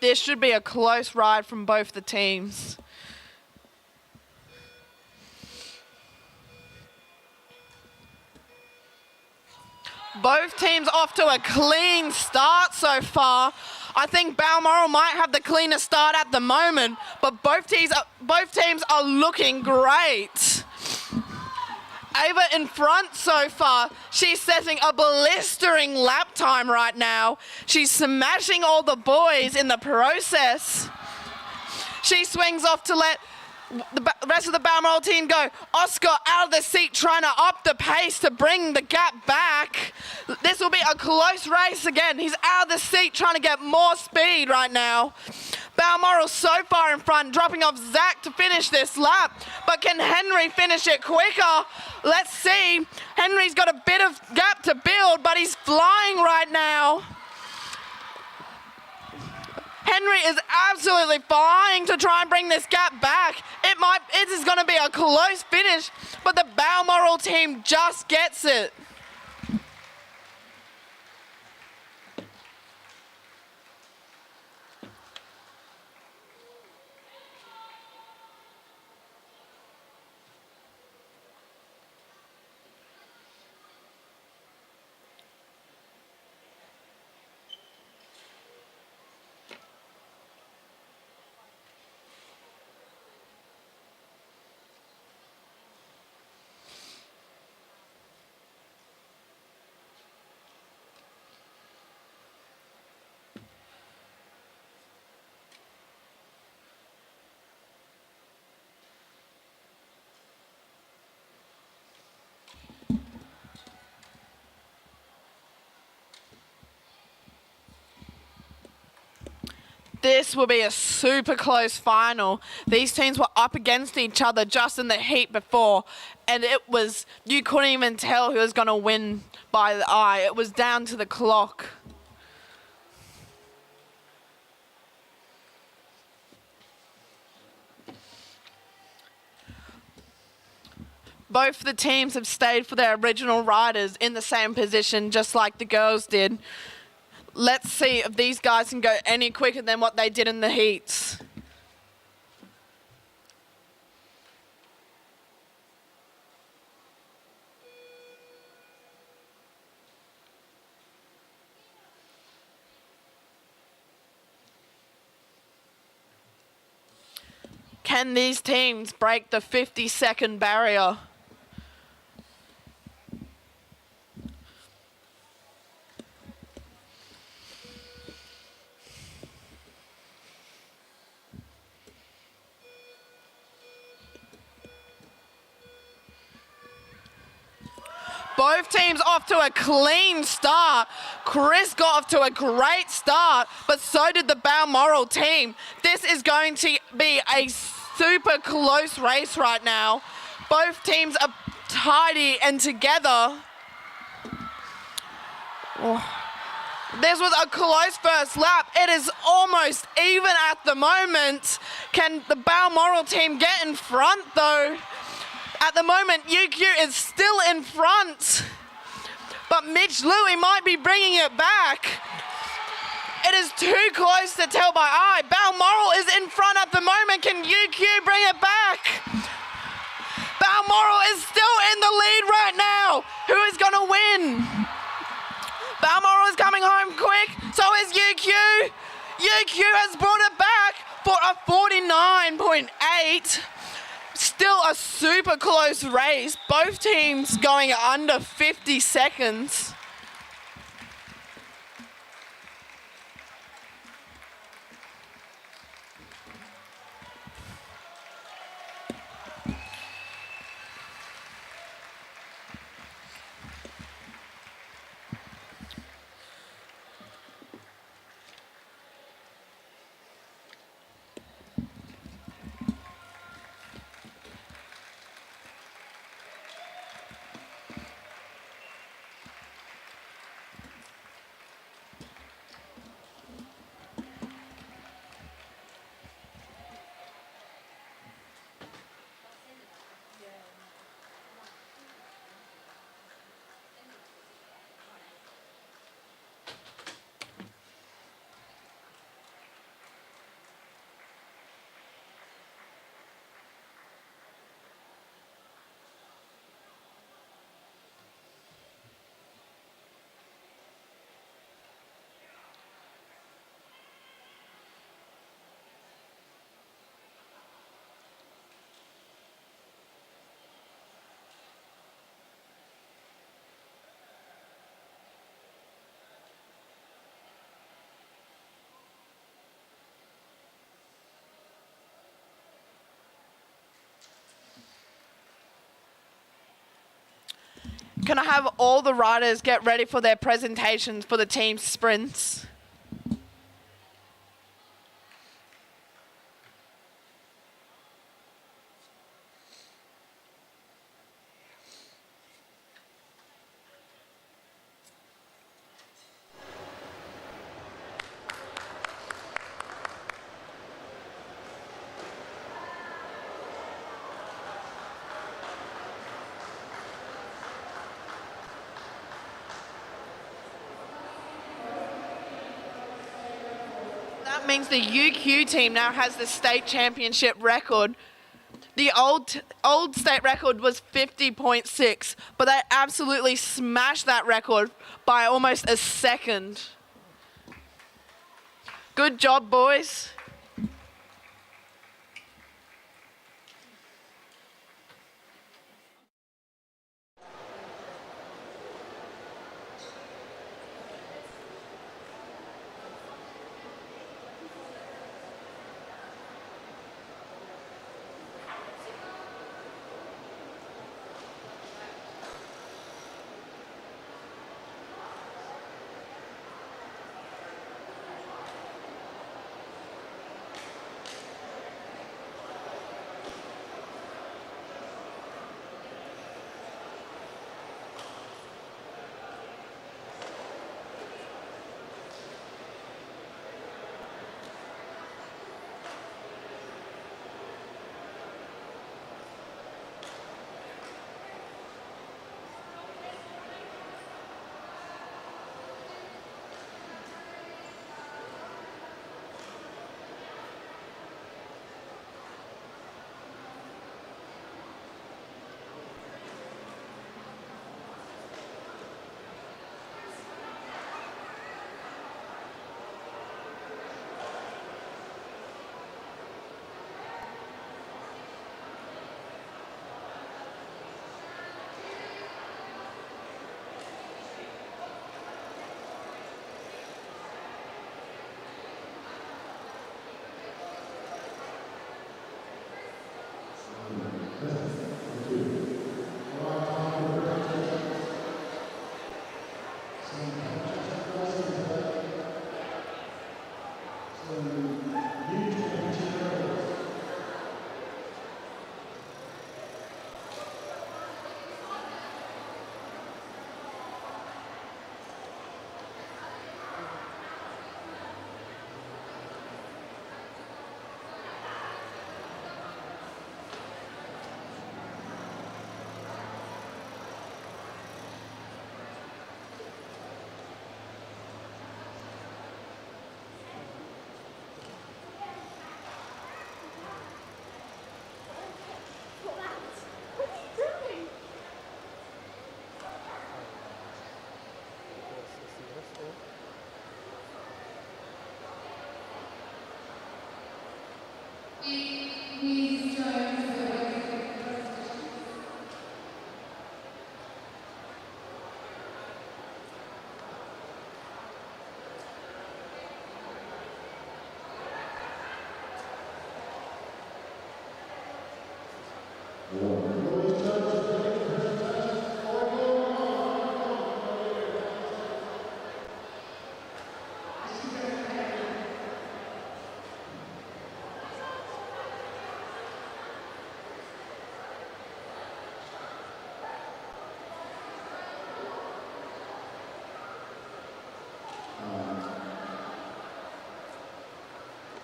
This should be a close ride from both the teams. Both teams off to a clean start so far. I think Balmoral might have the cleanest start at the moment, but both teams are looking great. Ava in front so far. She's setting a blistering lap time right now. She's smashing all the boys in the process. She swings off to let the rest of the Balmoral team go. Oscar out of the seat trying to up the pace to bring the gap back. This will be a close race again. He's out of the seat trying to get more speed right now. Balmoral so far in front, dropping off Zach to finish this lap. But can Henry finish it quicker? Let's see. Henry's got a bit of gap to build, but he's flying right now. Henry is absolutely flying to try and bring this gap back. It is going to be a close finish, but the Balmoral team just gets it. This will be a super close final. These teams were up against each other just in the heat before, and you couldn't even tell who was going to win by the eye. It was down to the clock. Both the teams have stayed for their original riders in the same position, just like the girls did. Let's see if these guys can go any quicker than what they did in the heats. Can these teams break the 50-second barrier? Both teams off to a clean start. Chris got off to a great start, but so did the Balmoral team. This is going to be a super close race right now. Both teams are tidy and together. Oh. This was a close first lap. It is almost even at the moment. Can the Balmoral team get in front though? At the moment, UQ is still in front, but Mitch Louie might be bringing it back. It is too close to tell by eye. Balmoral is in front at the moment. Can UQ bring it back? Balmoral is still in the lead right now. Who is going to win? Balmoral is coming home quick. So is UQ. UQ has brought it back for a 49.8. Still a super close race. Both teams going under 50 seconds. Can I have all the riders get ready for their presentations for the team sprints? That means the UQ team now has the state championship record. The old state record was 50.6, but they absolutely smashed that record by almost a second. Good job, boys.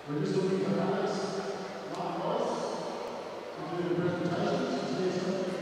We're just looking for Alex, Mark Ross, to do the presentations. Is there something?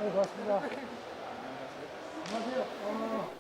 고맙습니다. 안녕하세요.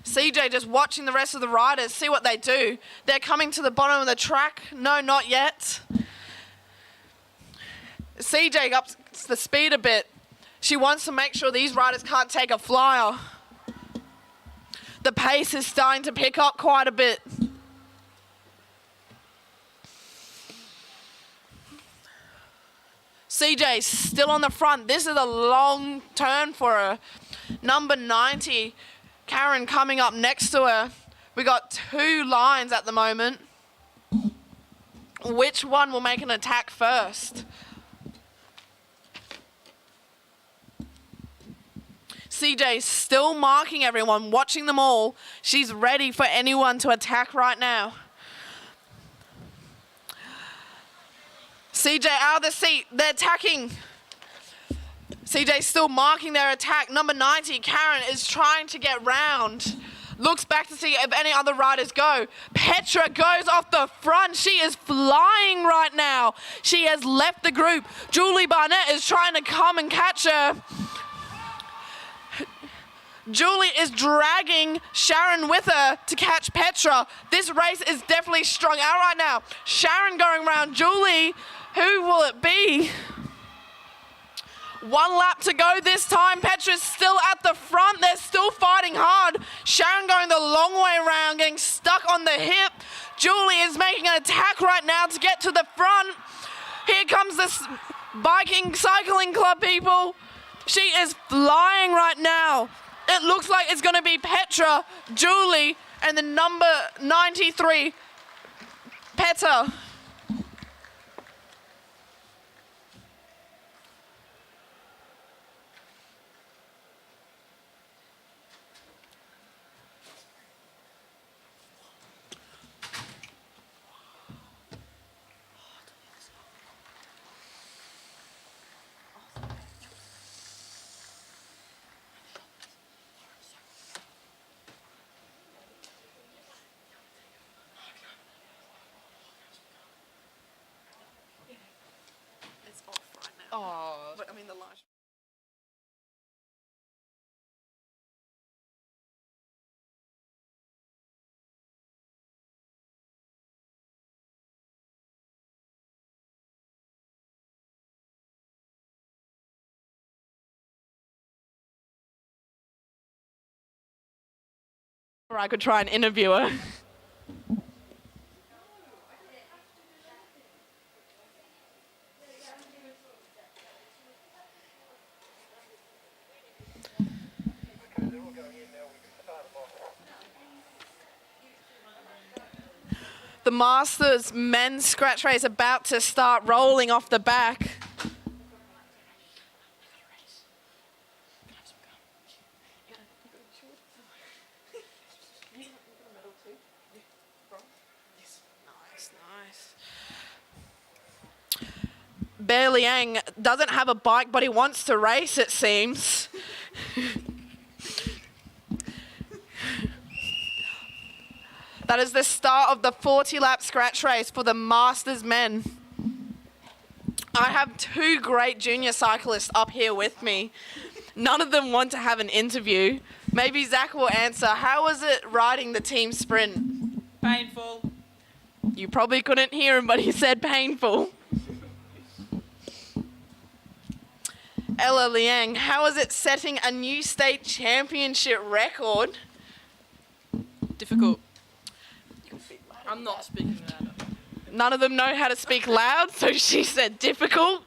CJ just watching the rest of the riders, see what they do. They're coming to the bottom of the track. No, not yet. CJ ups the speed a bit. She wants to make sure these riders can't take a flyer. The pace is starting to pick up quite a bit. CJ still on the front. This is a long turn for her. Number 90, Karen, coming up next to her. We got 2 lines at the moment. Which one will make an attack first? CJ still marking everyone, watching them all. She's ready for anyone to attack right now. CJ out of the seat. They're attacking. CJ still marking their attack. Number 90, Karen, is trying to get round. Looks back to see if any other riders go. Petra goes off the front. She is flying right now. She has left the group. Julie Barnett is trying to come and catch her. Julie is dragging Sharon with her to catch Petra. This race is definitely strung out right now. Sharon going around Julie. Who will it be? 1 lap to go this time. Petra's still at the front. They're still fighting hard. Sharon going the long way around, getting stuck on the hip. Julie is making an attack right now to get to the front. Here comes this biking cycling club, people. She is flying right now. It looks like it's going to be Petra, Julie, and the number 93, Petra. Oh, but I mean the light. Or I could try and interview her. The Masters men's scratch race about to start rolling off the back. Bear Liang doesn't have a bike, but he wants to race, it seems. That is the start of the 40-lap scratch race for the Masters men. I have 2 great junior cyclists up here with me. None of them want to have an interview. Maybe Zach will answer. How was it riding the team sprint? Painful. You probably couldn't hear him, but he said painful. Ella Liang, how is it setting a new state championship record? Difficult. I'm not speaking louder. None of them know how to speak loud, so she said difficult.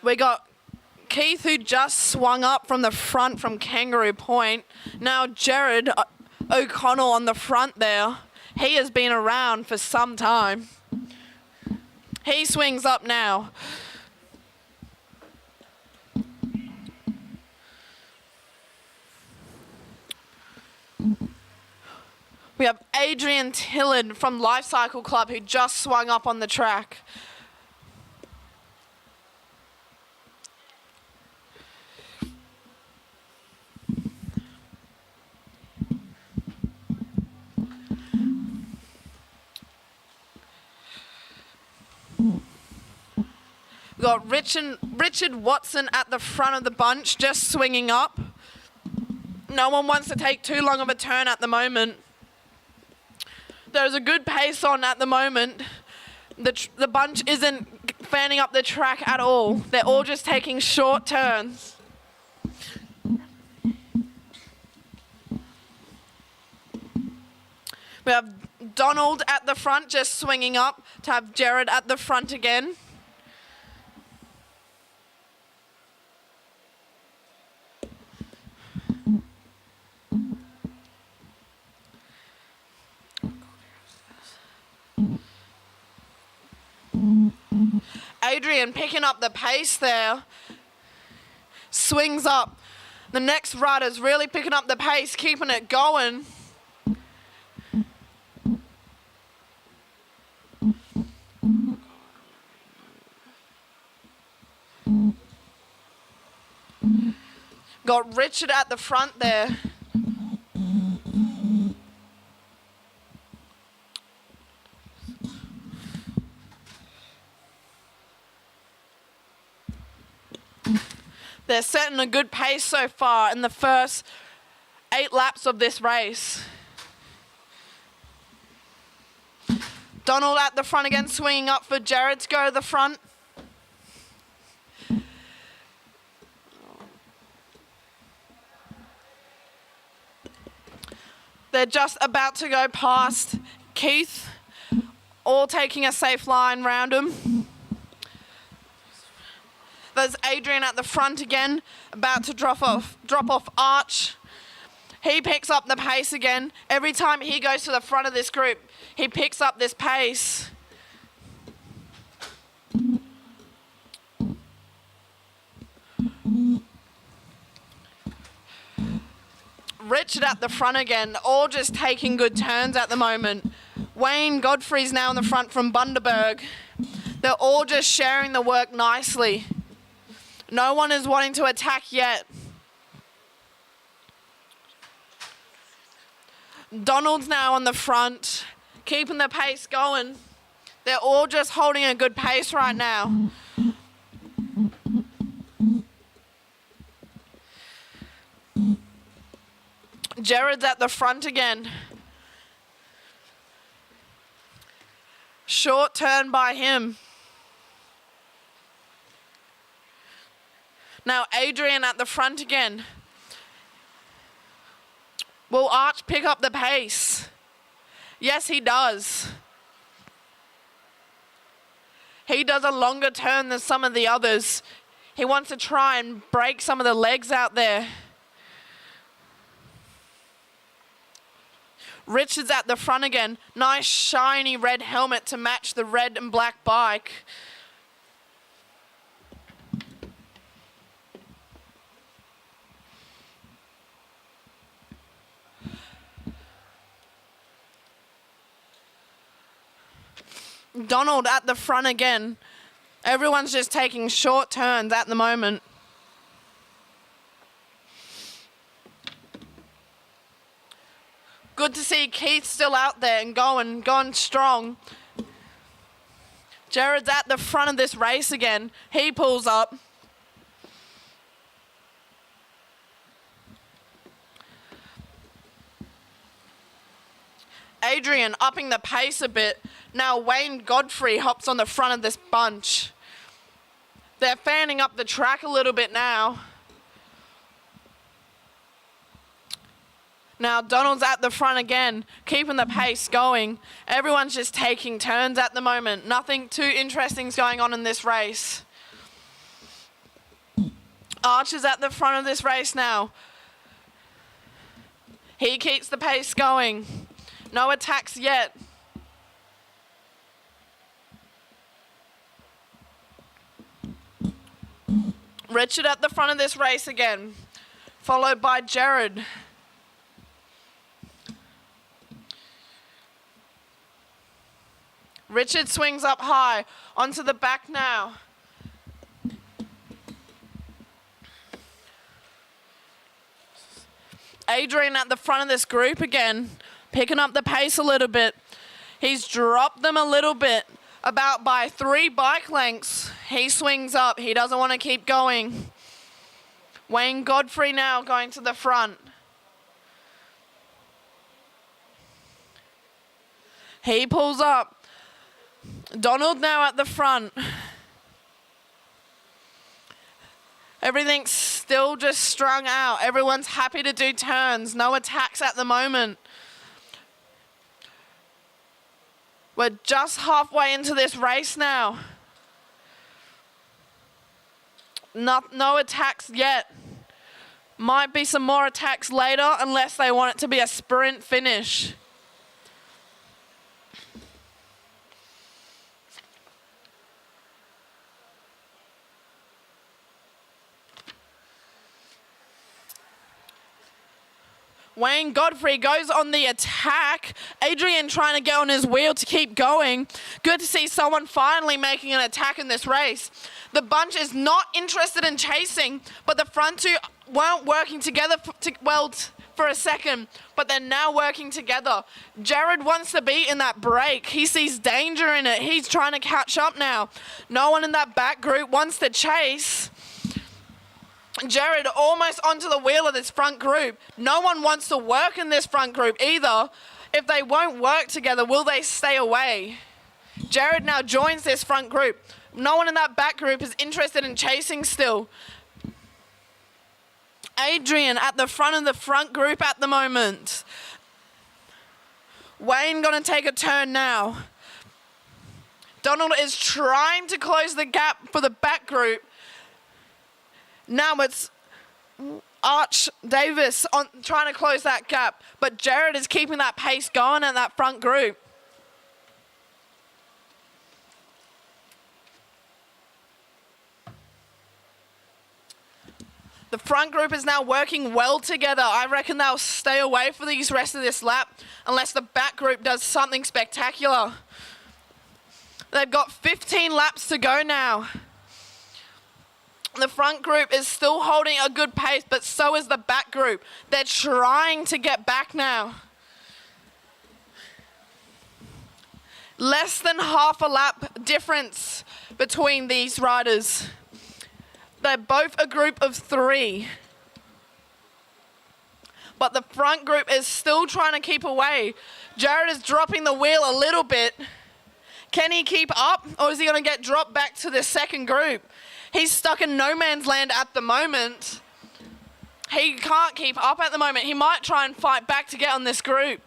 We got Keith, who just swung up from the front from Kangaroo Point. Now Jared O'Connell on the front there. He has been around for some time. He swings up now. We have Adrian Tillard from Life Cycle Club who just swung up on the track. Got Richard Watson at the front of the bunch, just swinging up. No one wants to take too long of a turn at the moment. There's a good pace on at the moment. The bunch isn't fanning up the track at all. They're all just taking short turns. We have Donald at the front, just swinging up to have Jared at the front again. Adrian picking up the pace there. Swings up. The next rider's really picking up the pace, keeping it going. Got Richard at the front there. They're setting a good pace so far in the first 8 laps of this race. Donald at the front again, swinging up for Jared to go to the front. They're just about to go past Keith, all taking a safe line round them. There's Adrian at the front again, about to drop off Arch. He picks up the pace again. Every time he goes to the front of this group, he picks up this pace. Richard at the front again, all just taking good turns at the moment. Wayne Godfrey's now in the front from Bundaberg. They're all just sharing the work nicely. No one is wanting to attack yet. Donald's now on the front, keeping the pace going. They're all just holding a good pace right now. Jared's at the front again. Short turn by him. Now Adrian at the front again. Will Arch pick up the pace? Yes, he does. He does a longer turn than some of the others. He wants to try and break some of the legs out there. Richard's at the front again. Nice shiny red helmet to match the red and black bike. Donald at the front again. Everyone's just taking short turns at the moment. Good to see Keith still out there and going strong. Jared's at the front of this race again. He pulls up. Adrian upping the pace a bit. Now Wayne Godfrey hops on the front of this bunch. They're fanning up the track a little bit now. Now Donald's at the front again, keeping the pace going. Everyone's just taking turns at the moment. Nothing too interesting is going on in this race. Arch is at the front of this race now. He keeps the pace going. No attacks yet. Richard at the front of this race again, followed by Jared. Richard swings up high, onto the back now. Adrian at the front of this group again, picking up the pace a little bit. He's dropped them a little bit, about by 3 bike lengths. He swings up. He doesn't want to keep going. Wayne Godfrey now going to the front. He pulls up. Donald now at the front. Everything's still just strung out. Everyone's happy to do turns. No attacks at the moment. We're just halfway into this race now. No attacks yet. Might be some more attacks later unless they want it to be a sprint finish. Wayne Godfrey goes on the attack. Adrian trying to get on his wheel to keep going. Good to see someone finally making an attack in this race. The bunch is not interested in chasing, but the front two weren't working together for a second, but they're now working together. Jared wants to be in that break. He sees danger in it. He's trying to catch up now. No one in that back group wants to chase. Jared almost onto the wheel of this front group. No one wants to work in this front group either. If they won't work together, will they stay away? Jared now joins this front group. No one in that back group is interested in chasing still. Adrian at the front of the front group at the moment. Wayne gonna take a turn now. Donald is trying to close the gap for the back group. Now it's Arch Davis trying to close that gap, but Jared is keeping that pace going in that front group. The front group is now working well together. I reckon they'll stay away for the rest of this lap unless the back group does something spectacular. They've got 15 laps to go now. The front group is still holding a good pace, but so is the back group. They're trying to get back now. Less than half a lap difference between these riders. They're both a group of 3. But the front group is still trying to keep away. Jared is dropping the wheel a little bit. Can he keep up, or is he going to get dropped back to the second group? He's stuck in no man's land at the moment. He can't keep up at the moment. He might try and fight back to get on this group.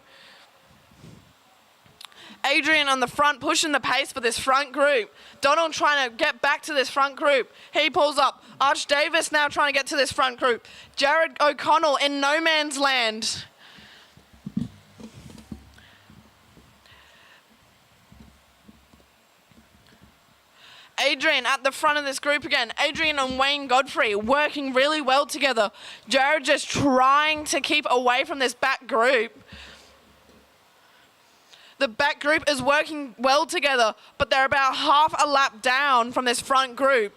Adrian on the front pushing the pace for this front group. Donald trying to get back to this front group. He pulls up. Arch Davis now trying to get to this front group. Jared O'Connell in no man's land. Adrian at the front of this group again. Adrian and Wayne Godfrey working really well together. Jared just trying to keep away from this back group. The back group is working well together, but they're about half a lap down from this front group.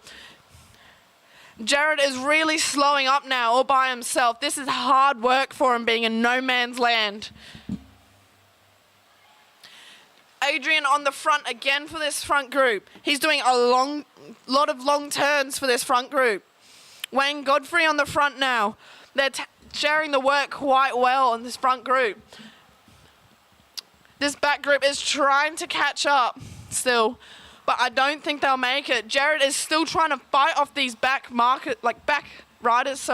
Jared is really slowing up now all by himself. This is hard work for him being in no man's land. Adrian on the front again for this front group. He's doing a lot of long turns for this front group. Wayne Godfrey on the front now. They're sharing the work quite well in this front group. This back group is trying to catch up still, but I don't think they'll make it. Jared is still trying to fight off these back riders,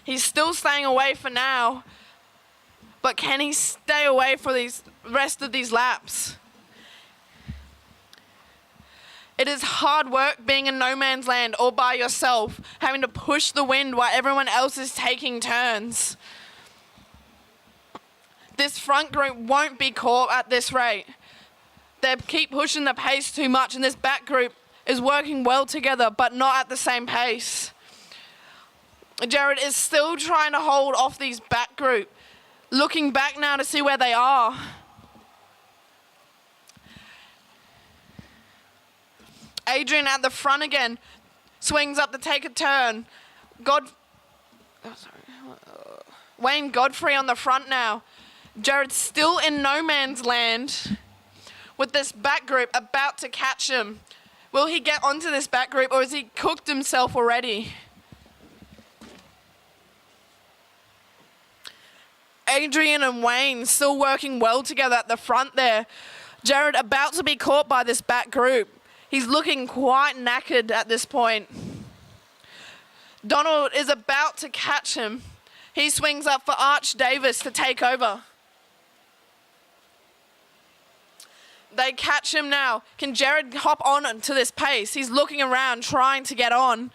He's still staying away for now, but can he stay away for these rest of these laps? It is hard work being in no man's land all by yourself, having to push the wind while everyone else is taking turns. This front group won't be caught at this rate. They keep pushing the pace too much, and this back group is working well together, but not at the same pace. Jared is still trying to hold off these back group, looking back now to see where they are. Adrian at the front again, swings up to take a turn. Wayne Godfrey on the front now. Jared's still in no man's land. with this back group about to catch him. Will he get onto this back group, or has he cooked himself already? Adrian and Wayne still working well together at the front there. Jared about to be caught by this back group. He's looking quite knackered at this point. Donald is about to catch him. He swings up for Arch Davis to take over. They catch him now. Can Jared hop on to this pace? He's looking around, trying to get on.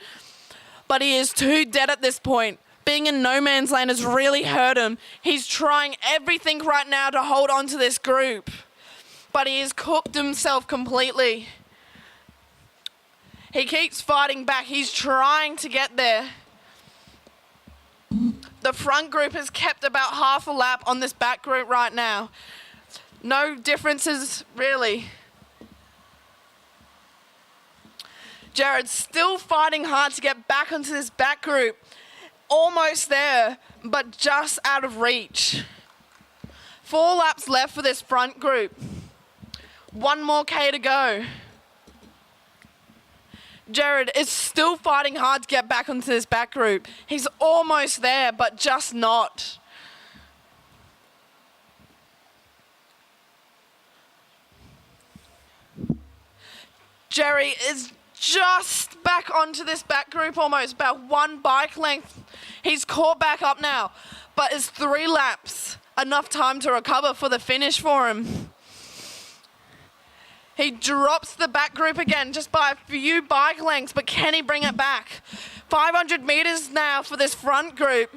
But he is too dead at this point. Being in no man's land has really hurt him. He's trying everything right now to hold on to this group. But he has cooked himself completely. He keeps fighting back. He's trying to get there. The front group has kept about half a lap on this back group right now. No differences, really. Jared's still fighting hard to get back onto this back group. Almost there, but just out of reach. 4 laps left for this front group. 1 more K to go. Jared is still fighting hard to get back onto this back group. He's almost there, but just not. Jerry is just back onto this back group almost, about 1 bike length. He's caught back up now, but it's 3 laps. Enough time to recover for the finish for him. He drops the back group again just by a few bike lengths, but can he bring it back? 500 meters now for this front group.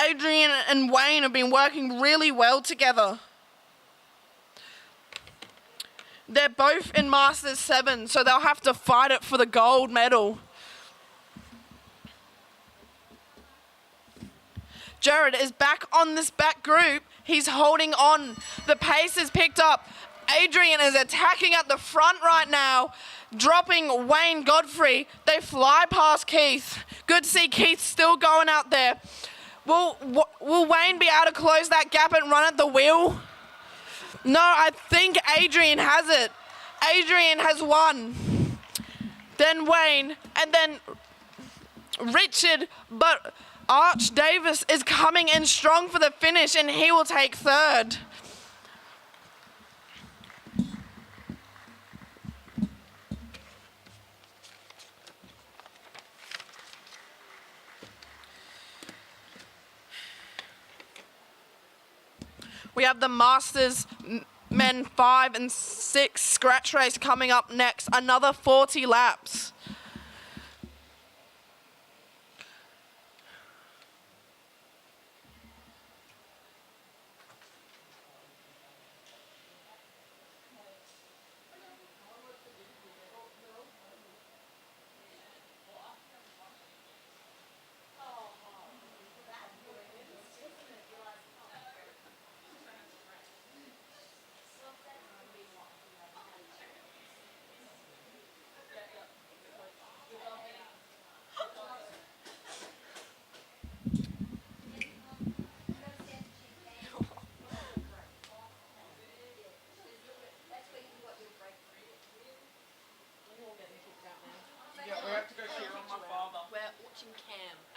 Adrian and Wayne have been working really well together. They're both in Masters 7, so they'll have to fight it for the gold medal. Jared is back on this back group. He's holding on. The pace is picked up. Adrian is attacking at the front right now, dropping Wayne Godfrey. They fly past Keith. Good to see Keith still going out there. Will Wayne be able to close that gap and run at the wheel? No, I think Adrian has it. Adrian has won. Then Wayne, and then Richard, but Arch Davis is coming in strong for the finish, and he will take 3rd. We have the Masters Men 5 and 6 scratch race coming up next. Another 40 laps.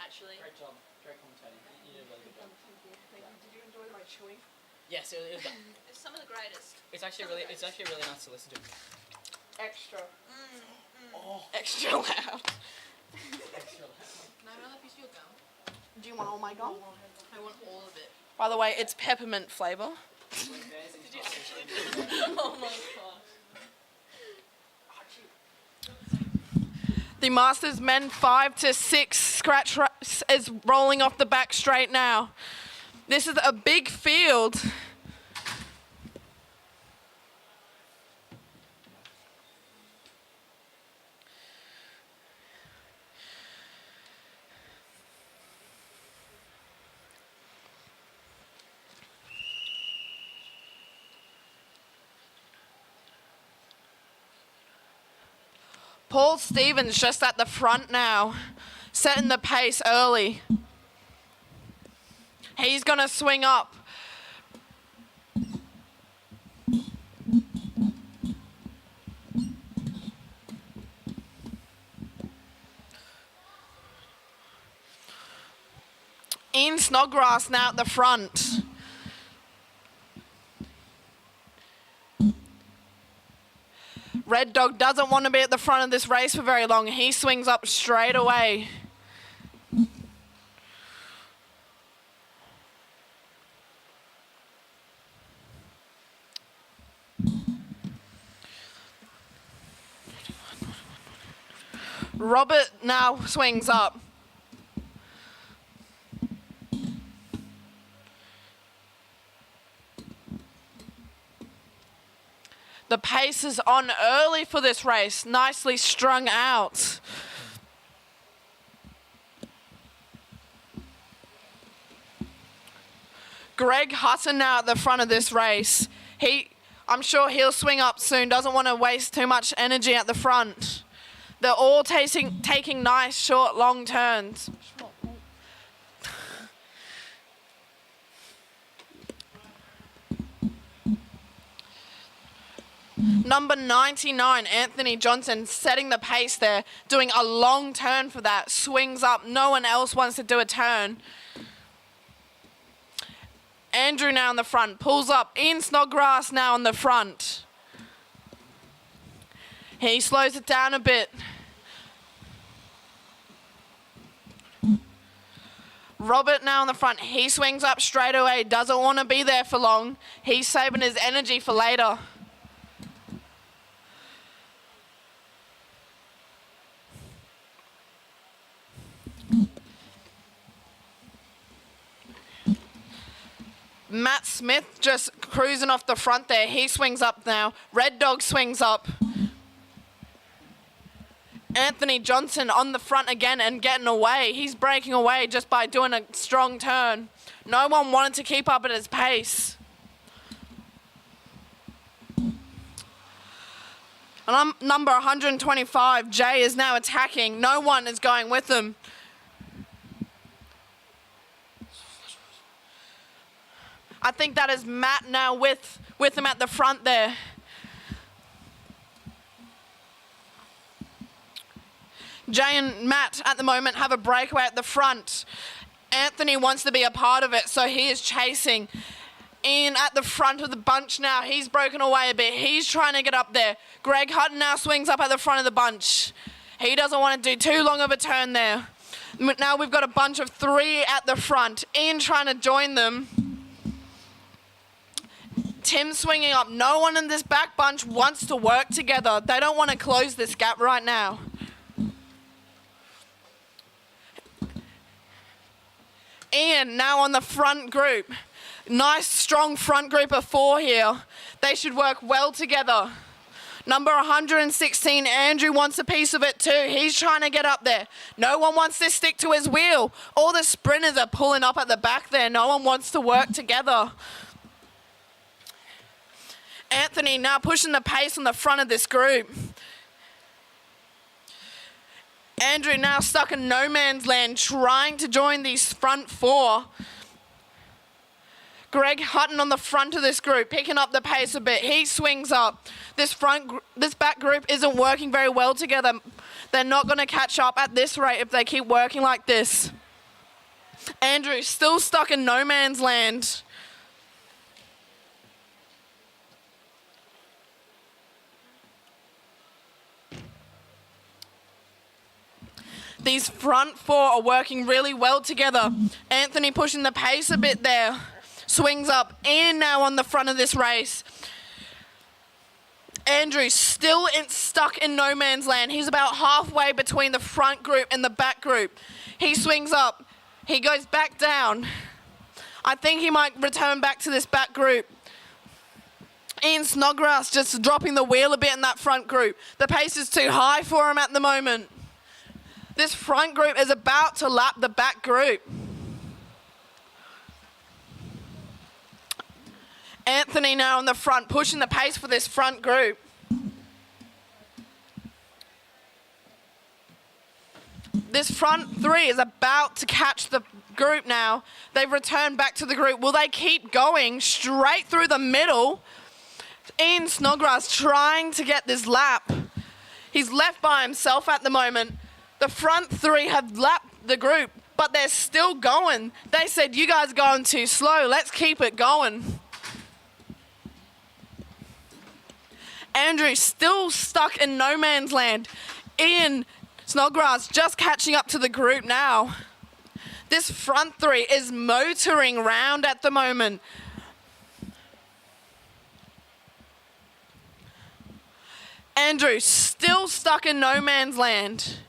Actually. Great job. Great commentating. You did a really good job. Thank you. Did you enjoy my chewing? Yes, it was. It's some of the greatest. It's actually really nice to listen to. Extra. Oh, Extra loud. extra loud. Can I have another piece of your gum? Do you want all my gum? I want all of it. By the way, it's peppermint flavor. Oh my god. The Masters Men 5 to 6 scratch race is rolling off the back straight now. This is a big field. Paul Stevens just at the front now, setting the pace early. He's going to swing up. Ian Snodgrass now at the front. Red Dog doesn't want to be at the front of this race for very long. He swings up straight away. Robert now swings up. The pace is on early for this race, nicely strung out. Greg Hutton now at the front of this race. I'm sure he'll swing up soon, doesn't want to waste too much energy at the front. They're all taking nice, short, long turns. Number 99, Anthony Johnson, setting the pace there, doing a long turn for that. Swings up, no one else wants to do a turn. Andrew now in the front, pulls up. Ian Snodgrass now on the front. He slows it down a bit. Robert now on the front, he swings up straight away, doesn't want to be there for long. He's saving his energy for later. Matt Smith just cruising off the front there. He swings up now. Red Dog swings up. Anthony Johnson on the front again and getting away. He's breaking away just by doing a strong turn. No one wanted to keep up at his pace. And number 125, Jay, is now attacking. No one is going with him. I think that is Matt now with him at the front there. Jay and Matt at the moment have a breakaway at the front. Anthony wants to be a part of it, so he is chasing. Ian at the front of the bunch now. He's broken away a bit. He's trying to get up there. Greg Hutton now swings up at the front of the bunch. He doesn't want to do too long of a turn there. Now we've got a bunch of 3 at the front. Ian trying to join them. Tim swinging up. No one in this back bunch wants to work together. They don't want to close this gap right now. Ian now on the front group. Nice strong front group of 4 here. They should work well together. Number 116, Andrew wants a piece of it too. He's trying to get up there. No one wants to stick to his wheel. All the sprinters are pulling up at the back there. No one wants to work together. Anthony now pushing the pace on the front of this group. Andrew now stuck in no man's land, trying to join these front 4. Greg Hutton on the front of this group, picking up the pace a bit. He swings up. This back group isn't working very well together. They're not going to catch up at this rate if they keep working like this. Andrew still stuck in no man's land. These front 4 are working really well together. Anthony pushing the pace a bit there. Swings up. Ian now on the front of this race. Andrew still stuck in no man's land. He's about halfway between the front group and the back group. He swings up. He goes back down. I think he might return back to this back group. Ian Snodgrass just dropping the wheel a bit in that front group. The pace is too high for him at the moment. This front group is about to lap the back group. Anthony now on the front, pushing the pace for this front group. This front 3 is about to catch the group now. They've returned back to the group. Will they keep going straight through the middle? Ian Snodgrass trying to get this lap. He's left by himself at the moment. The front 3 have lapped the group but they're still going. They said, you guys are going too slow. Let's keep it going. Andrew still stuck in no man's land. Ian Snodgrass just catching up to the group now. This front three is motoring round at the moment. Andrew still stuck in no man's land.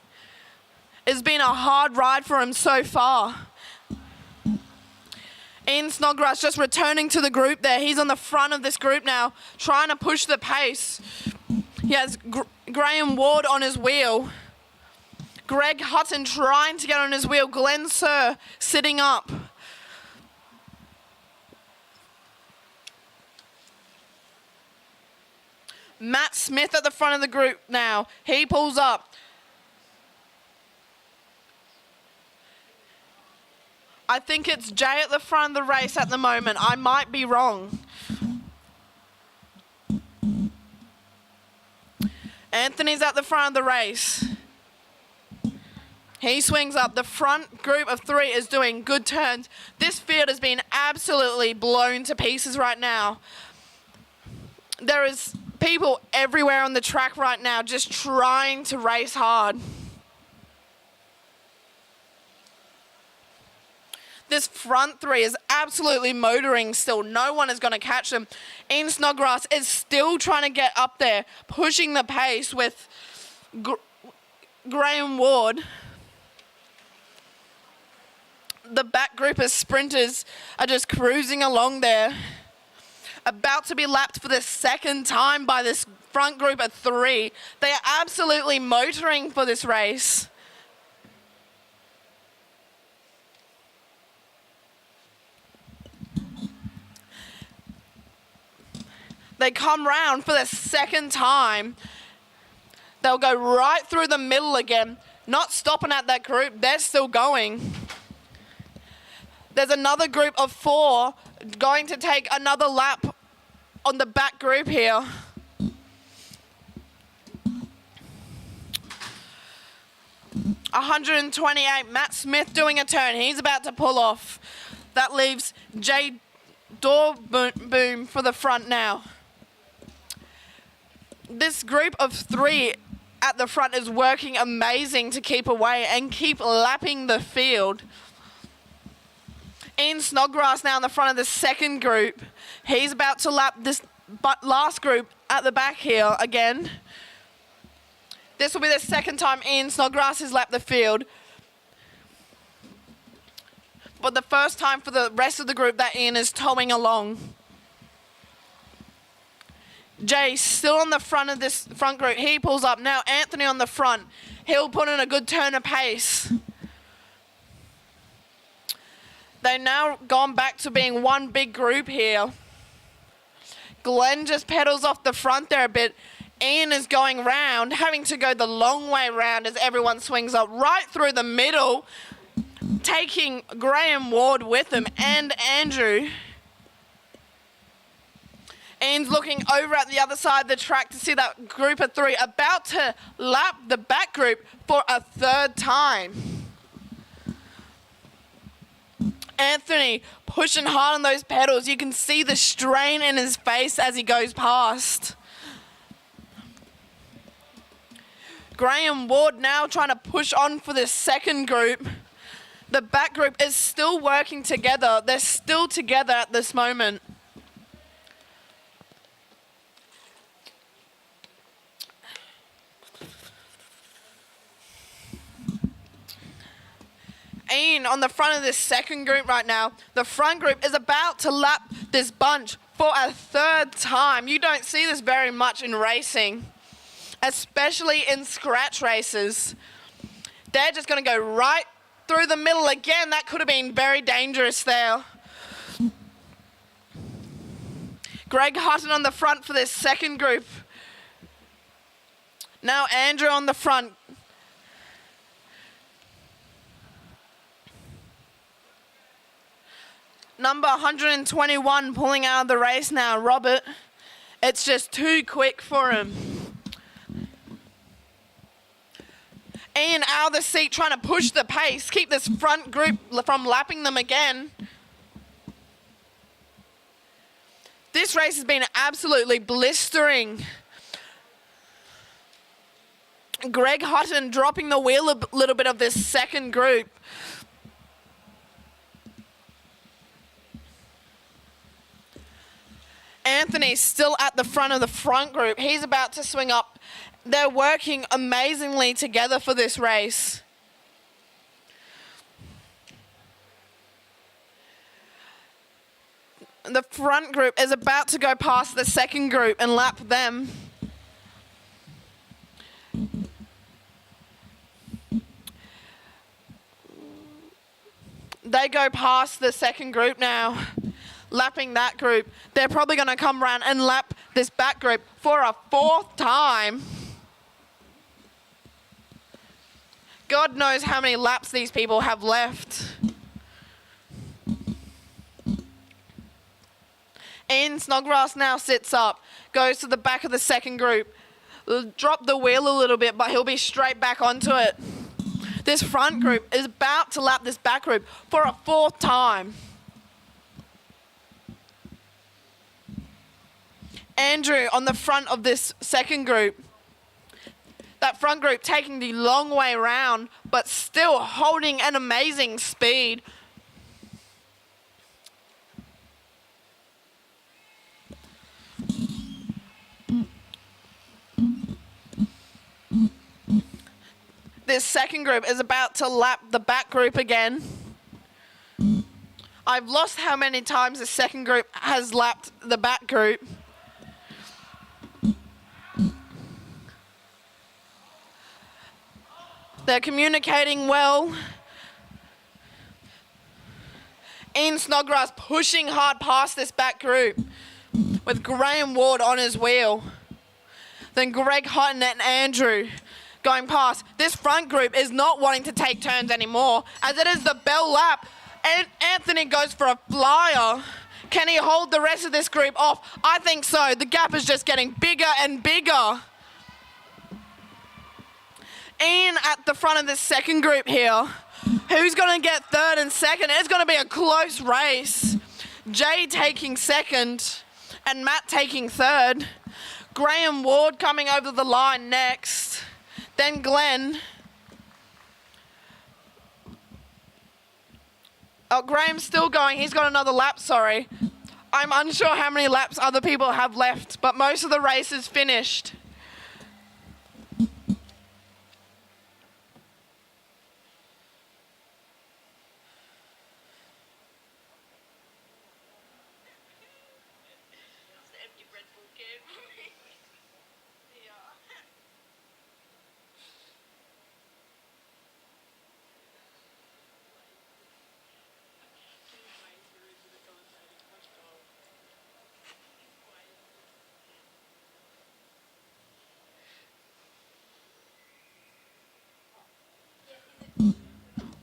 It's been a hard ride for him so far. Ian Snodgrass just returning to the group there. He's on the front of this group now, trying to push the pace. He has Graham Ward on his wheel. Greg Hutton trying to get on his wheel. Glenn Sir sitting up. Matt Smith at the front of the group now. He pulls up. I think it's Jay at the front of the race at the moment. I might be wrong. Anthony's at the front of the race. He swings up. The front group of three is doing good turns. This field has been absolutely blown to pieces right now. There is people everywhere on the track right now just trying to race hard. This front three is absolutely motoring still. No one is going to catch them. Ian Snodgrass is still trying to get up there, pushing the pace with Graham Ward. The back group of sprinters are just cruising along there. About to be lapped for the second time by this front group of three. They are absolutely motoring for this race. They come round for the second time. They'll go right through the middle again, not stopping at that group. They're still going. There's another group of four going to take another lap on the back group here. $128, Matt Smith doing a turn. He's about to pull off. That leaves Jay Dorboom for the front now. This group of three at the front is working amazing to keep away and keep lapping the field. Ian Snodgrass now in the front of the second group. He's about to lap this last group at the back here again. This will be the second time Ian Snodgrass has lapped the field. But the first time for the rest of the group that Ian is towing along. Jay still on the front of this front group. He pulls up. Now Anthony on the front. He'll put in a good turn of pace. They've now gone back to being one big group here. Glenn just pedals off the front there a bit. Ian is going round, having to go the long way round as everyone swings up right through the middle, taking Graham Ward with him and Andrew. Ian's looking over at the other side of the track to see that group of three about to lap the back group for a third time. Anthony pushing hard on those pedals. You can see the strain in his face as he goes past. Graham Ward now trying to push on for this second group. The back group is still working together. They're still together at this moment. Ian on the front of this second group right now. The front group is about to lap this bunch for a third time. You don't see this very much in racing, especially in scratch races. They're just going to go right through the middle again. That could have been very dangerous there. Greg Hutton on the front for this second group. Now Andrew on the front. Number 121 pulling out of the race now, Robert. It's just too quick for him. Ian out of the seat trying to push the pace, keep this front group from lapping them again. This race has been absolutely blistering. Greg Hutton dropping the wheel a little bit of this second group. Anthony's still at the front of the front group. He's about to swing up. They're working amazingly together for this race. The front group is about to go past the second group and lap them. They go past the second group now, lapping that group. They're probably going to come around and lap this back group for a fourth time. God knows how many laps these people have left. Ian Snodgrass now sits up, goes to the back of the second group. Drop the wheel a little bit, but he'll be straight back onto it. This front group is about to lap this back group for a fourth time. Andrew on the front of this second group. That front group taking the long way around, but still holding an amazing speed. This second group is about to lap the back group again. I've lost how many times the second group has lapped the back group. They're communicating well. Ian Snodgrass pushing hard past this back group with Graham Ward on his wheel. Then Greg Hutton and Andrew going past. This front group is not wanting to take turns anymore, as it is the bell lap. And Anthony goes for a flyer. Can he hold the rest of this group off? I think so. The gap is just getting bigger and bigger. Ian at the front of this second group here. Who's going to get third and second? It's going to be a close race. Jay taking second and Matt taking third. Graham Ward coming over the line next. Then Glenn. Oh, Graham's still going. He's got another lap, sorry. I'm unsure how many laps other people have left, but most of the race is finished.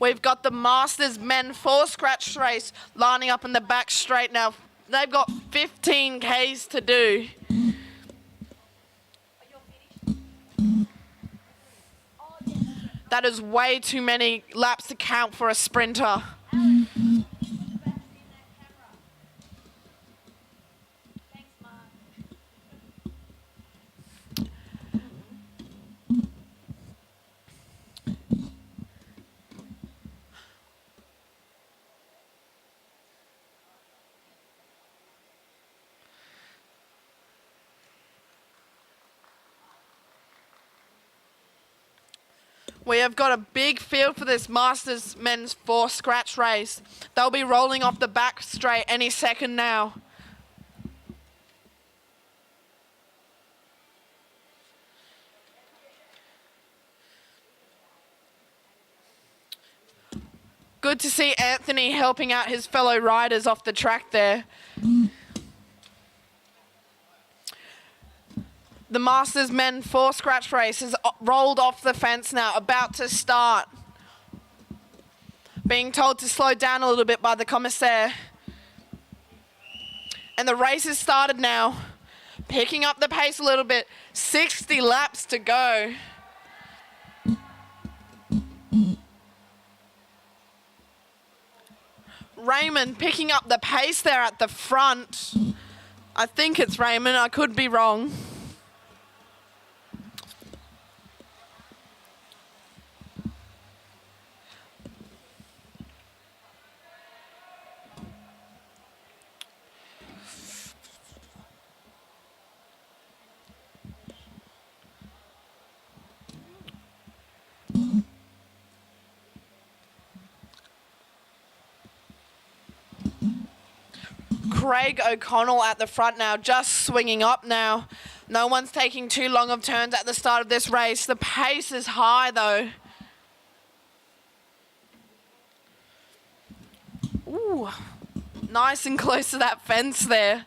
We've got the Masters Men 4 scratch race lining up in the back straight now. They've got 15 Ks to do. That is way too many laps to count for a sprinter. We have got a big field for this Masters Men's 4 scratch race. They'll be rolling off the back straight any second now. Good to see Anthony helping out his fellow riders off the track there. The Masters Men 4 scratch race is rolled off the fence now, about to start. Being told to slow down a little bit by the commissaire. And the race has started now. Picking up the pace a little bit. 60 laps to go. Raymond picking up the pace there at the front. I think it's Raymond, I could be wrong. Craig O'Connell at the front now, just swinging up now. No one's taking too long of turns at the start of this race. The pace is high though. Ooh, nice and close to that fence there.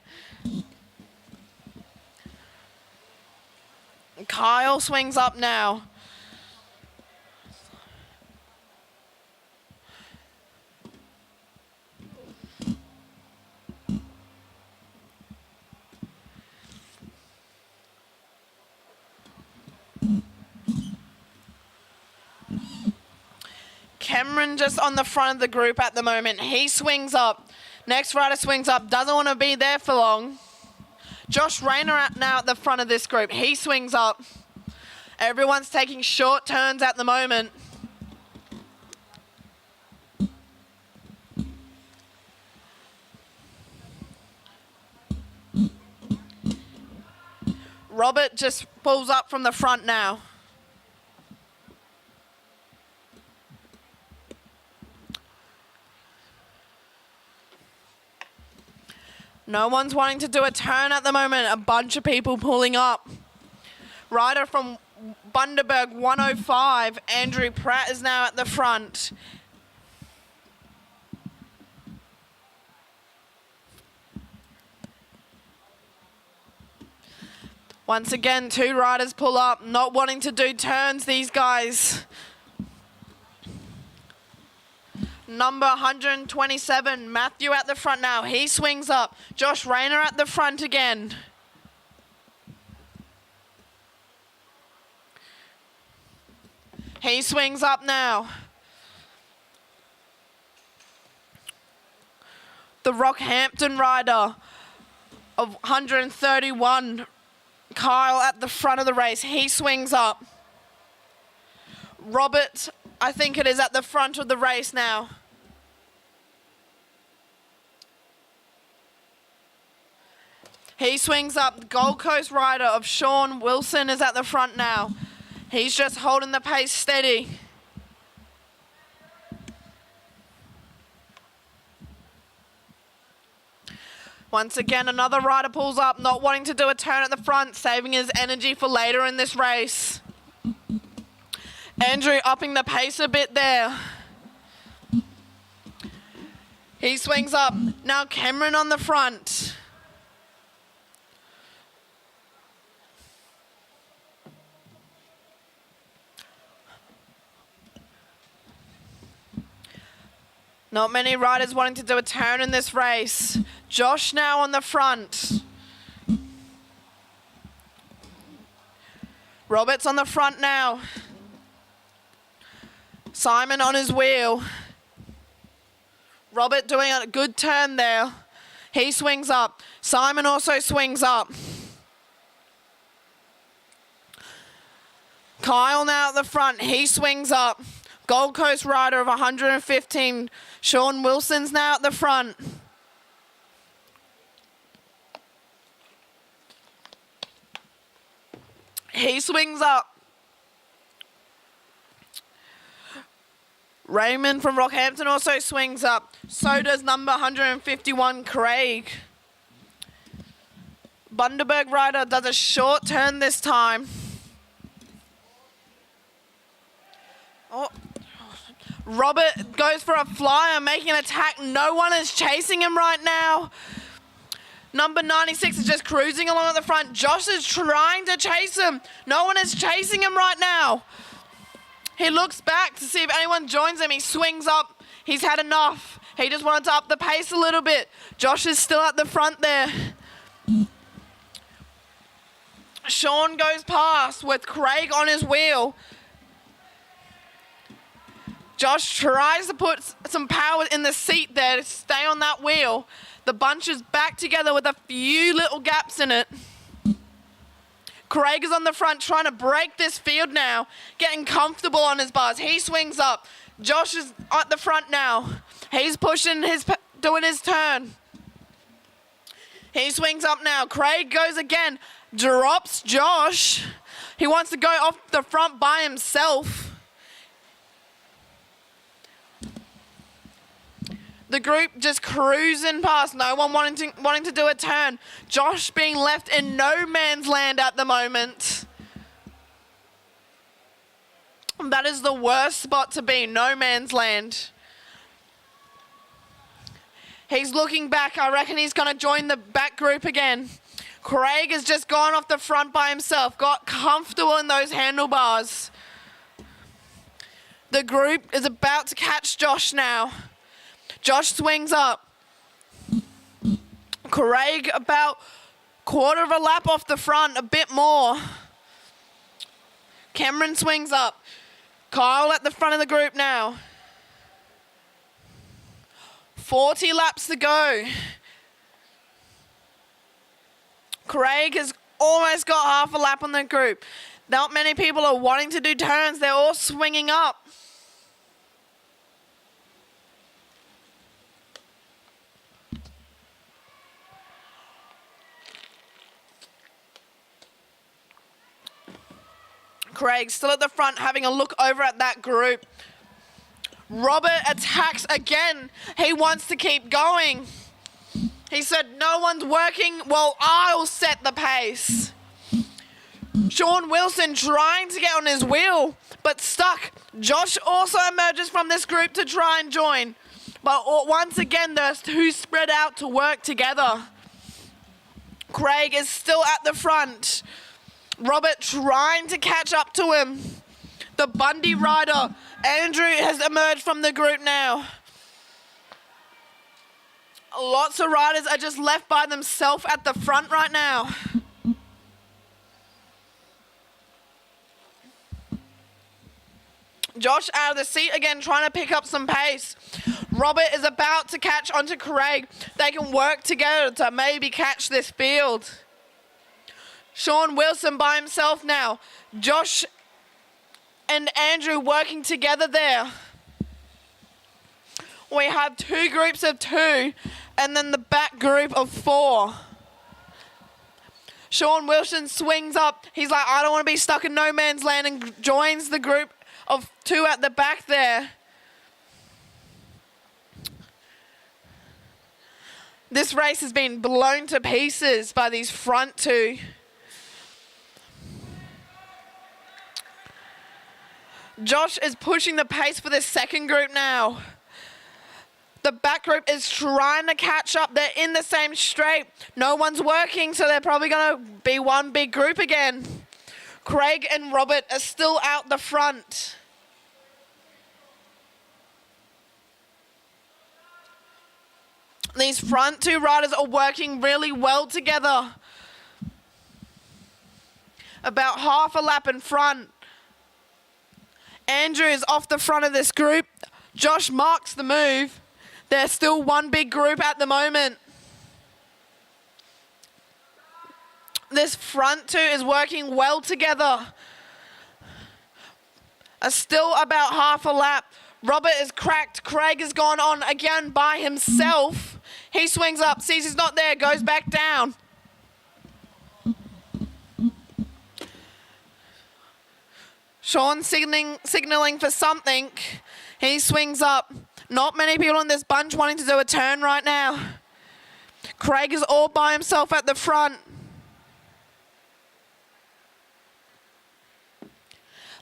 Kyle swings up now. Cameron just on the front of the group at the moment. He swings up. Next rider swings up. Doesn't want to be there for long. Josh Rayner now at the front of this group. He swings up. Everyone's taking short turns at the moment. Robert just pulls up from the front now. No one's wanting to do a turn at the moment. A bunch of people pulling up. Rider from Bundaberg 105, Andrew Pratt is now at the front. Once again, two riders pull up, not wanting to do turns, these guys. Number 127, Matthew at the front now. He swings up. Josh Rayner at the front again. He swings up now. The Rockhampton rider of 131, Kyle at the front of the race. He swings up. Robert, I think it is, at the front of the race now. He swings up. The Gold Coast rider of Sean Wilson is at the front now. He's just holding the pace steady. Once again, another rider pulls up, not wanting to do a turn at the front, saving his energy for later in this race. Andrew upping the pace a bit there. He swings up. Now Cameron on the front. Not many riders wanting to do a turn in this race. Josh now on the front. Robert's on the front now. Simon on his wheel. Robert doing a good turn there. He swings up. Simon also swings up. Kyle now at the front. He swings up. Gold Coast rider of 115, Sean Wilson's now at the front. He swings up. Raymond from Rockhampton also swings up. So does number 151, Craig. Bundaberg rider does a short turn this time. Oh. Robert goes for a flyer, making an attack. No one is chasing him right now. Number 96 is just cruising along at the front. Josh is trying to chase him. No one is chasing him right now. He looks back to see if anyone joins him. He swings up. He's had enough. He just wanted to up the pace a little bit. Josh is still at the front there. Sean goes past with Craig on his wheel. Josh tries to put some power in the seat there to stay on that wheel. The bunch is back together with a few little gaps in it. Craig is on the front trying to break this field now, getting comfortable on his bars. He swings up. Josh is at the front now. He's pushing doing his turn. He swings up now. Craig goes again, drops Josh. He wants to go off the front by himself. The group just cruising past, no one wanting to do a turn. Josh being left in no man's land at the moment. That is the worst spot to be, no man's land. He's looking back. I reckon he's going to join the back group again. Craig has just gone off the front by himself, got comfortable in those handlebars. The group is about to catch Josh now. Josh swings up. Craig about quarter of a lap off the front, a bit more. Cameron swings up. Kyle at the front of the group now. 40 laps to go. Craig has almost got half a lap on the group. Not many people are wanting to do turns. They're all swinging up. Craig still at the front, having a look over at that group. Robert attacks again. He wants to keep going. He said, no one's working, well, I'll set the pace. Sean Wilson trying to get on his wheel, but stuck. Josh also emerges from this group to try and join. But once again, they're too spread out to work together. Craig is still at the front. Robert trying to catch up to him. The Bundy rider, Andrew, has emerged from the group now. Lots of riders are just left by themselves at the front right now. Josh out of the seat again, trying to pick up some pace. Robert is about to catch onto Craig. They can work together to maybe catch this field. Sean Wilson by himself now. Josh and Andrew working together there. We have two groups of two and then the back group of four. Sean Wilson swings up. He's like, I don't want to be stuck in no man's land, and joins the group of two at the back there. This race has been blown to pieces by these front two. Josh is pushing the pace for this second group now. The back group is trying to catch up. They're in the same straight. No one's working, so they're probably going to be one big group again. Craig and Robert are still out the front. These front two riders are working really well together. About half a lap in front. Andrew is off the front of this group. Josh marks the move. They're still one big group at the moment. This front two is working well together. Still about half a lap. Robert is cracked. Craig has gone on again by himself. He swings up, sees he's not there, goes back down. Sean signaling for something. He swings up. Not many people in this bunch wanting to do a turn right now. Craig is all by himself at the front.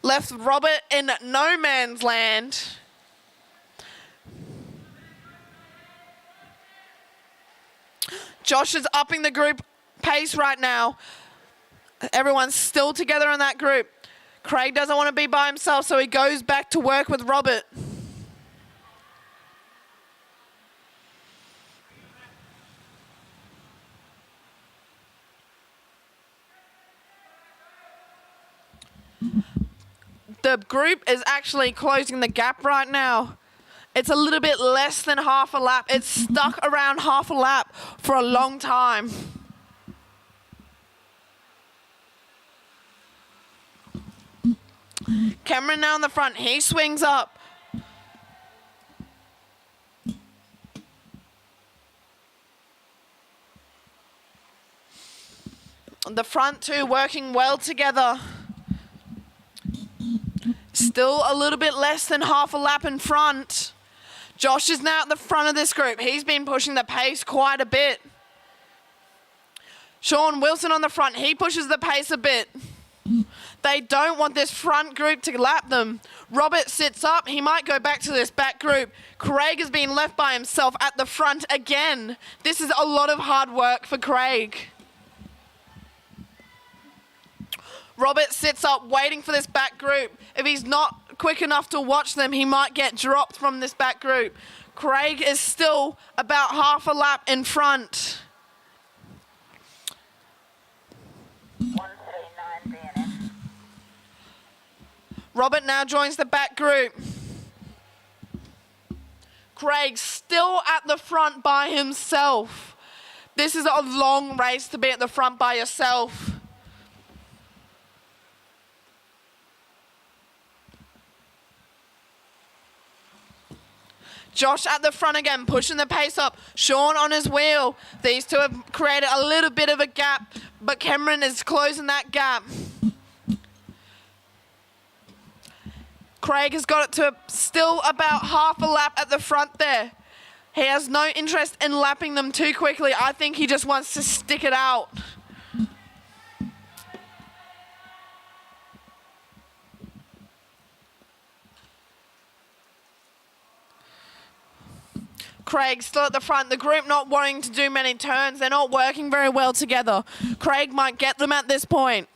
Left Robert in no man's land. Josh is upping the group pace right now. Everyone's still together in that group. Craig doesn't want to be by himself, so he goes back to work with Robert. The group is actually closing the gap right now. It's a little bit less than half a lap. It's stuck around half a lap for a long time. Cameron now in the front. He swings up. The front two working well together. Still a little bit less than half a lap in front. Josh is now at the front of this group. He's been pushing the pace quite a bit. Sean Wilson on the front. He pushes the pace a bit. They don't want this front group to lap them. Robert sits up. He might go back to this back group. Craig has been left by himself at the front again. This is a lot of hard work for Craig. Robert sits up waiting for this back group. If he's not quick enough to watch them, he might get dropped from this back group. Craig is still about half a lap in front. 139 DNF. Robert now joins the back group. Craig still at the front by himself. This is a long race to be at the front by yourself. Josh at the front again, pushing the pace up. Sean on his wheel. These two have created a little bit of a gap, but Cameron is closing that gap. Craig has got it to still about half a lap at the front there. He has no interest in lapping them too quickly. I think he just wants to stick it out. Craig still at the front. The group not wanting to do many turns. They're not working very well together. Craig might get them at this point.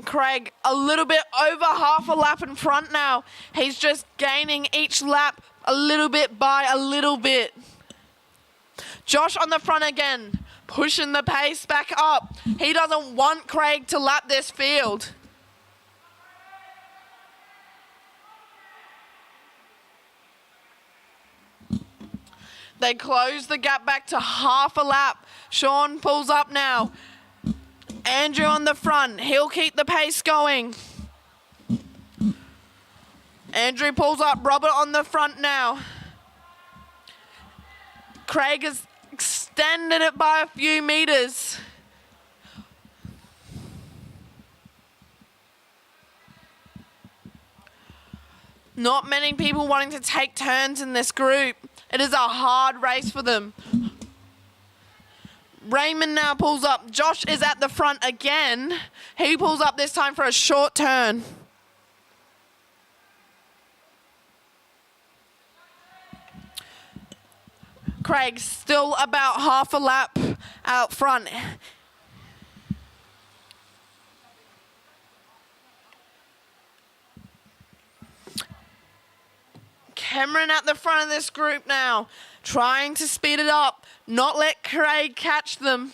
Craig a little bit over half a lap in front now. He's just gaining each lap a little bit by a little bit. Josh on the front again, pushing the pace back up. He doesn't want Craig to lap this field. They close the gap back to half a lap. Sean pulls up now. Andrew on the front. He'll keep the pace going. Andrew pulls up. Robert on the front now. Craig has extended it by a few meters. Not many people wanting to take turns in this group. It is a hard race for them. Raymond now pulls up. Josh is at the front again. He pulls up this time for a short turn. Craig still about half a lap out front. Cameron at the front of this group now, trying to speed it up, not let Craig catch them.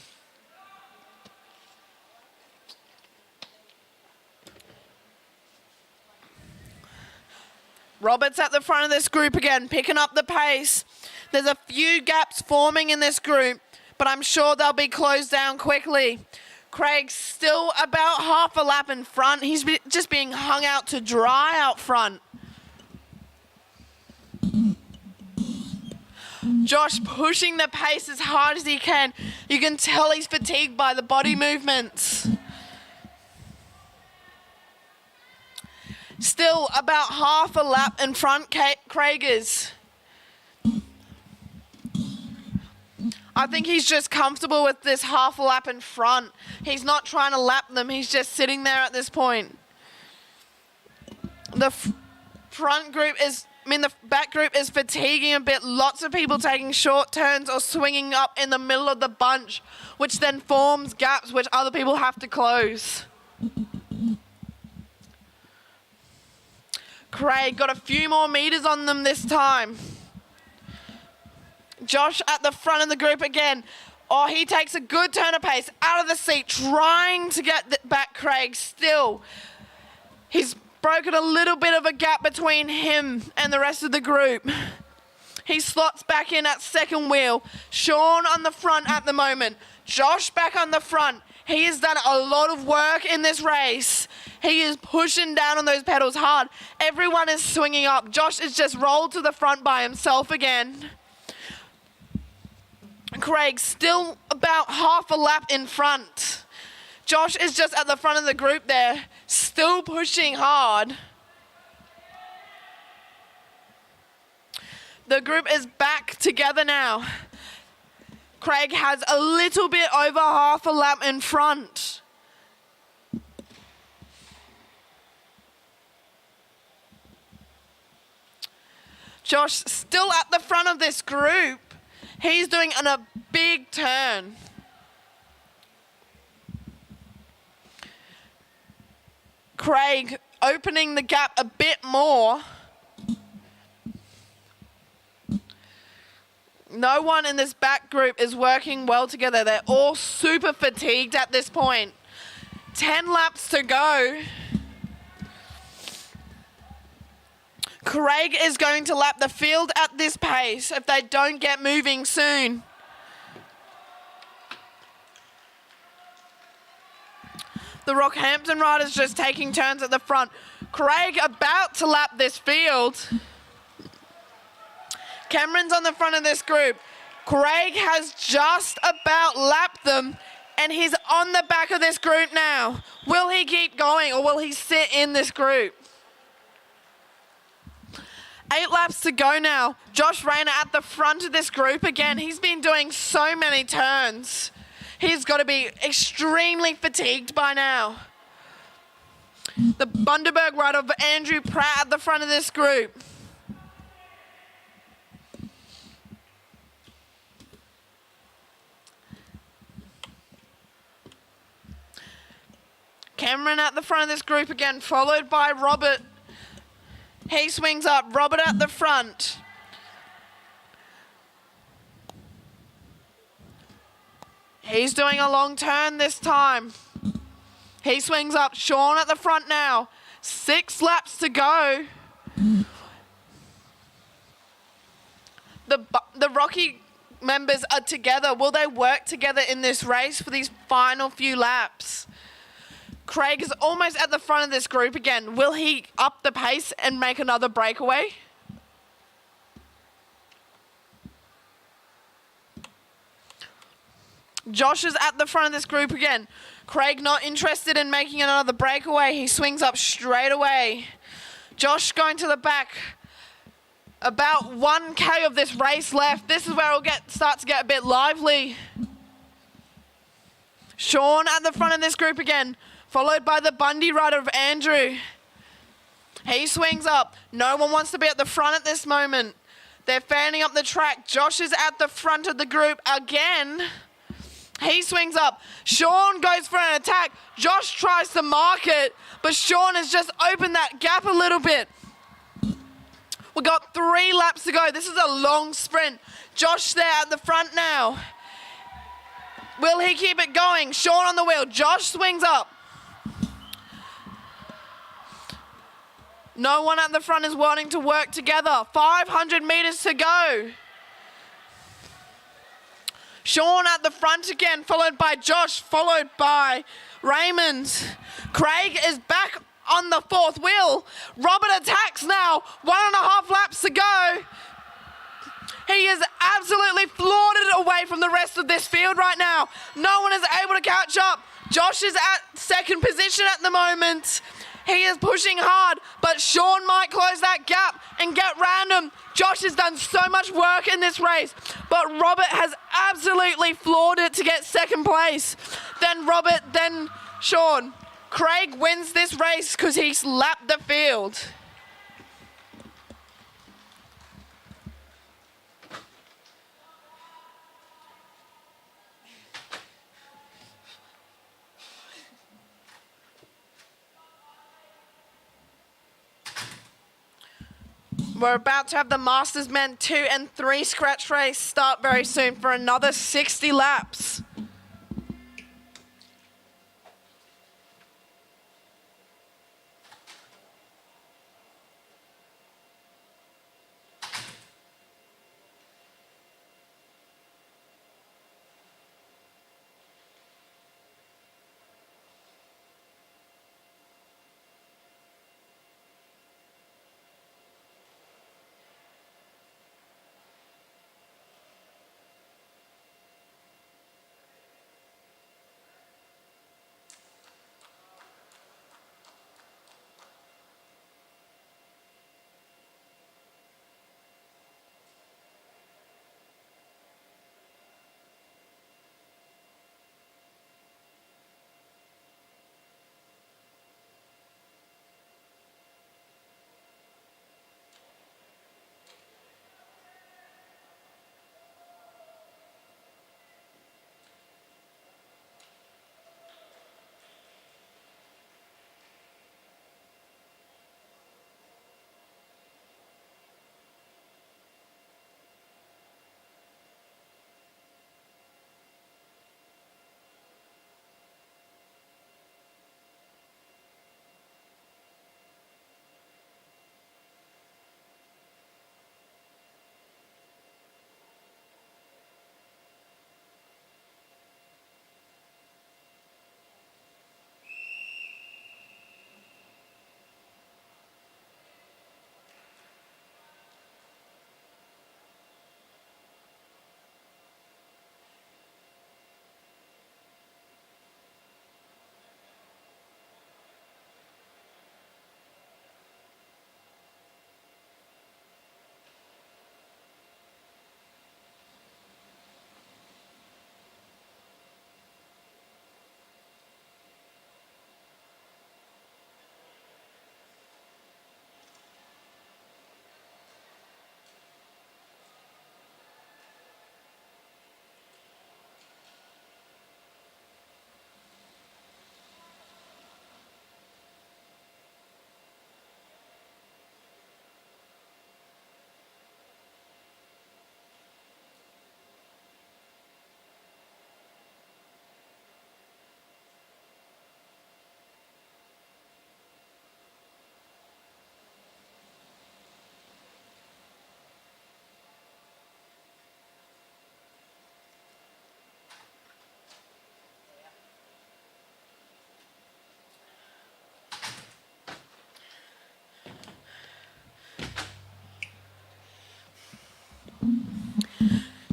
Robert's at the front of this group again, picking up the pace. There's a few gaps forming in this group, but I'm sure they'll be closed down quickly. Craig's still about half a lap in front. He's just being hung out to dry out front. Josh pushing the pace as hard as he can. You can tell he's fatigued by the body movements. Still about half a lap in front, Craig is. I think he's just comfortable with this half a lap in front. He's not trying to lap them. He's just sitting there at this point. The the back group is fatiguing a bit. Lots of people taking short turns or swinging up in the middle of the bunch, which then forms gaps which other people have to close. Craig got a few more meters on them this time. Josh at the front of the group again. Oh, he takes a good turn of pace out of the seat, trying to get back Craig still. He's broken a little bit of a gap between him and the rest of the group. He slots back in at second wheel. Sean on the front at the moment. Josh back on the front. He has done a lot of work in this race. He is pushing down on those pedals hard. Everyone is swinging up. Josh is just rolled to the front by himself again. Craig still about half a lap in front. Josh is just at the front of the group there, still pushing hard. The group is back together now. Craig has a little bit over half a lap in front. Josh still at the front of this group. He's doing a big turn. Craig opening the gap a bit more. No one in this back group is working well together. They're all super fatigued at this point. 10 laps to go. Craig is going to lap the field at this pace if they don't get moving soon. The Rockhampton riders just taking turns at the front. Craig about to lap this field. Cameron's on the front of this group. Craig has just about lapped them, and he's on the back of this group now. Will he keep going, or will he sit in this group? 8 laps to go now. Josh Rayner at the front of this group again. He's been doing so many turns. He's got to be extremely fatigued by now. The Bundaberg rider of Andrew Pratt at the front of this group. Cameron at the front of this group again, followed by Robert. He swings up. Robert at the front. He's doing a long turn this time. He swings up. Sean at the front now. 6 laps to go. The Rocky members are together. Will they work together in this race for these final few laps? Craig is almost at the front of this group again. Will he up the pace and make another breakaway? Josh is at the front of this group again. Craig not interested in making another breakaway. He swings up straight away. Josh going to the back. About 1K of this race left. This is where it'll start to get a bit lively. Sean at the front of this group again, followed by the Bundy rider of Andrew. He swings up. No one wants to be at the front at this moment. They're fanning up the track. Josh is at the front of the group again. He swings up. Sean goes for an attack. Josh tries to mark it, but Sean has just opened that gap a little bit. We've got 3 laps to go. This is a long sprint. Josh there at the front now. Will he keep it going? Sean on the wheel. Josh swings up. No one at the front is wanting to work together. 500 meters to go. Sean at the front again, followed by Josh, followed by Raymond. Craig is back on the 4th wheel. Robert attacks now. 1.5 laps to go. He is absolutely flaunted away from the rest of this field right now. No one is able to catch up. Josh is at 2nd position at the moment. He is pushing hard, but Sean might close that gap and get random. Josh has done so much work in this race, but Robert has absolutely floored it to get 2nd place. Then Robert, then Sean. Craig wins this race because he's lapped the field. We're about to have the Masters Men 2 and 3 scratch race start very soon for another 60 laps.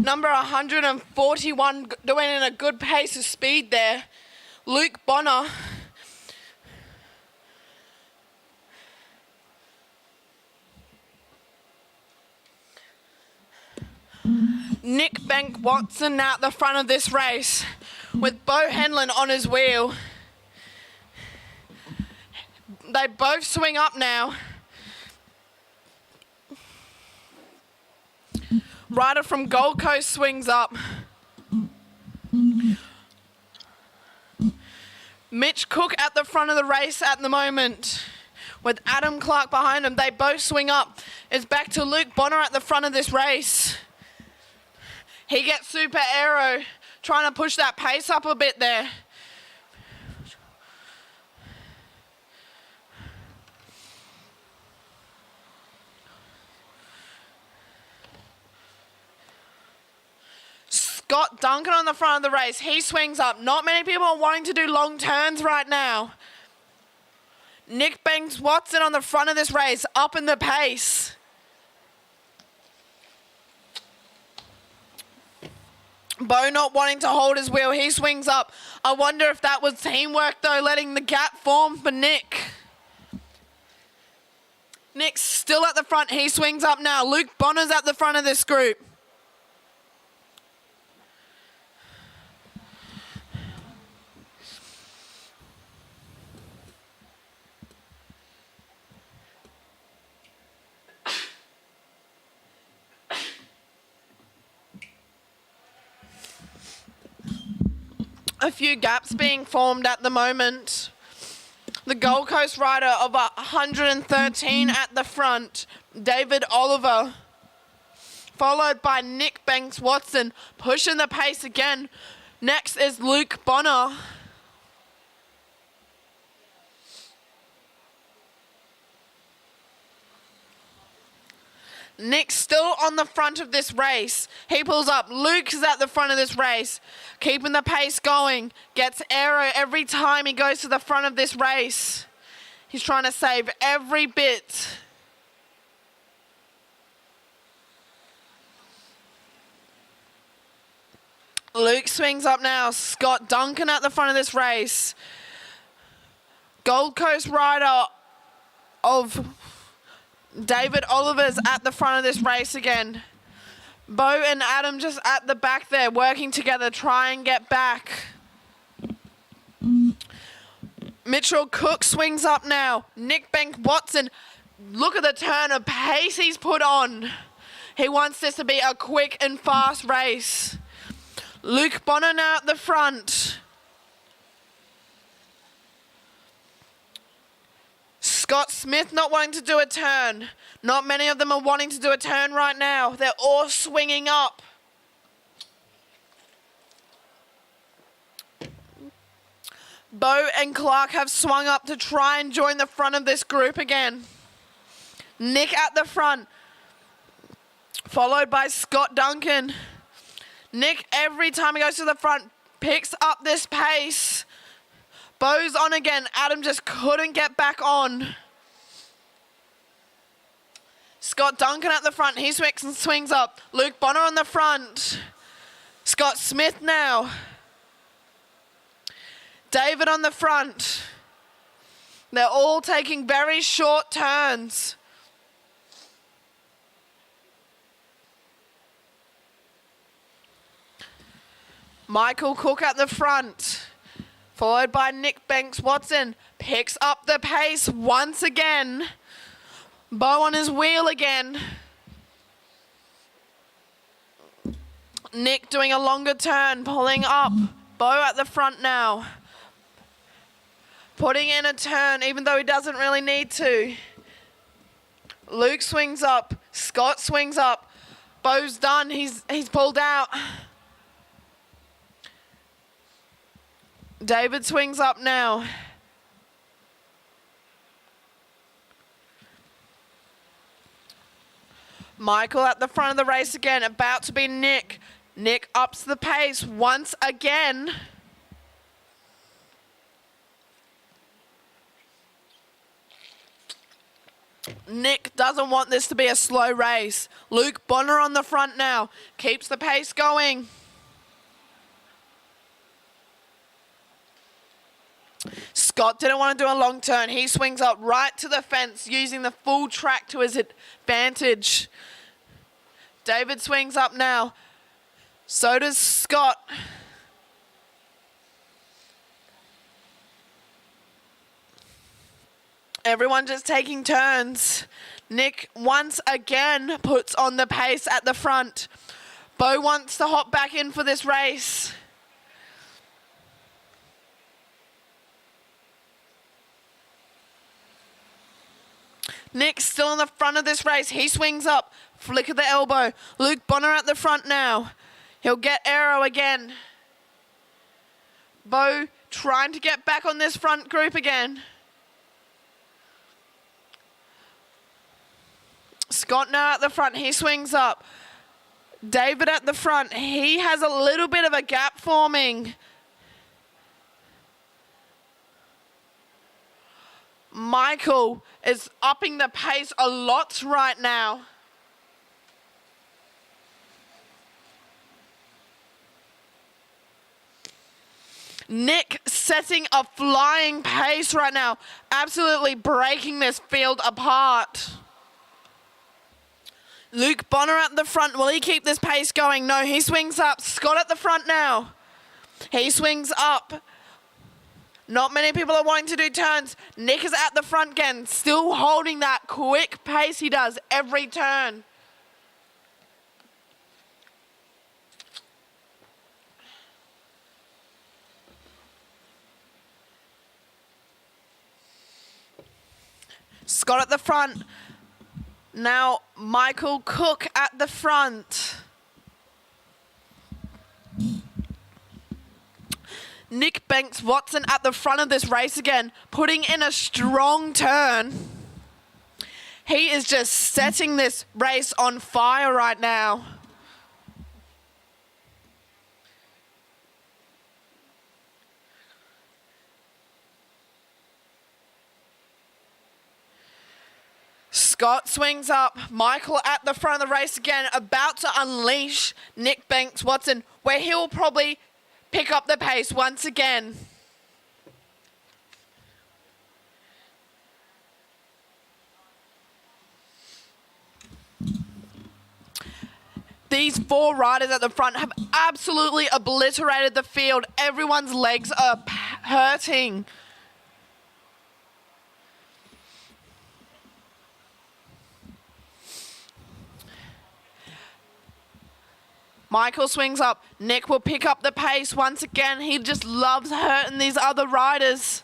Number 141 doing in a good pace of speed there. Luke Bonner. Nick Bank Watson out the front of this race with Bo Henlon on his wheel. They both swing up now. Ryder from Gold Coast swings up. Mitch Cook at the front of the race at the moment with Adam Clark behind him. They both swing up. It's back to Luke Bonner at the front of this race. He gets super aero, trying to push that pace up a bit there. Scott Duncan on the front of the race. He swings up. Not many people are wanting to do long turns right now. Nick Banks Watson on the front of this race, up in the pace. Bo not wanting to hold his wheel. He swings up. I wonder if that was teamwork, though, letting the gap form for Nick. Nick's still at the front. He swings up now. Luke Bonner's at the front of this group. A few gaps being formed at the moment. The Gold Coast rider of 113 at the front, David Oliver, followed by Nick Banks-Watson, pushing the pace again. Next is Luke Bonner. Nick's still on the front of this race. He pulls up. Luke's at the front of this race, keeping the pace going. Gets aero every time he goes to the front of this race. He's trying to save every bit. Luke swings up now. Scott Duncan at the front of this race. Gold Coast rider of David Oliver's at the front of this race again. Bo and Adam just at the back there working together, try and get back. Mitchell Cook swings up now. Nick Banks-Watson, look at the turn of pace he's put on. He wants this to be a quick and fast race. Luke Bonner now at the front. Scott Smith not wanting to do a turn. Not many of them are wanting to do a turn right now. They're all swinging up. Bo and Clark have swung up to try and join the front of this group again. Nick at the front, followed by Scott Duncan. Nick, every time he goes to the front, picks up this pace. Bo's on again. Adam just couldn't get back on. Scott Duncan at the front. He swings up. Luke Bonner on the front. Scott Smith now. David on the front. They're all taking very short turns. Michael Cook at the front, followed by Nick Banks-Watson. Picks up the pace once again. Bo on his wheel again. Nick doing a longer turn, pulling up. Bo at the front now. Putting in a turn even though he doesn't really need to. Luke swings up. Scott swings up. Bo's done. He's pulled out. David swings up now. Michael at the front of the race again, about to be Nick. Nick ups the pace once again. Nick doesn't want this to be a slow race. Luke Bonner on the front now, keeps the pace going. Scott didn't want to do a long turn. He swings up right to the fence, using the full track to his advantage. David swings up now. So does Scott. Everyone just taking turns. Nick once again puts on the pace at the front. Bo wants to hop back in for this race. Nick's still in the front of this race. He swings up, flick of the elbow. Luke Bonner at the front now. He'll get aero again. Bo trying to get back on this front group again. Scott now at the front. He swings up. David at the front. He has a little bit of a gap forming. Michael is upping the pace a lot right now. Nick setting a flying pace right now, absolutely breaking this field apart. Luke Bonner at the front. Will he keep this pace going? No, he swings up. Scott at the front now. He swings up. Not many people are wanting to do turns. Nick is at the front again, still holding that quick pace he does every turn. Scott at the front. Now, Michael Cook at the front. Nick Banks Watson at the front of this race again, putting in a strong turn. He is just setting this race on fire right now. Scott swings up. Michael at the front of the race again, about to unleash Nick Banks Watson, where he'll probably pick up the pace once again. These four riders at the front have absolutely obliterated the field. Everyone's legs are hurting. Michael swings up. Nick will pick up the pace once again. He just loves hurting these other riders.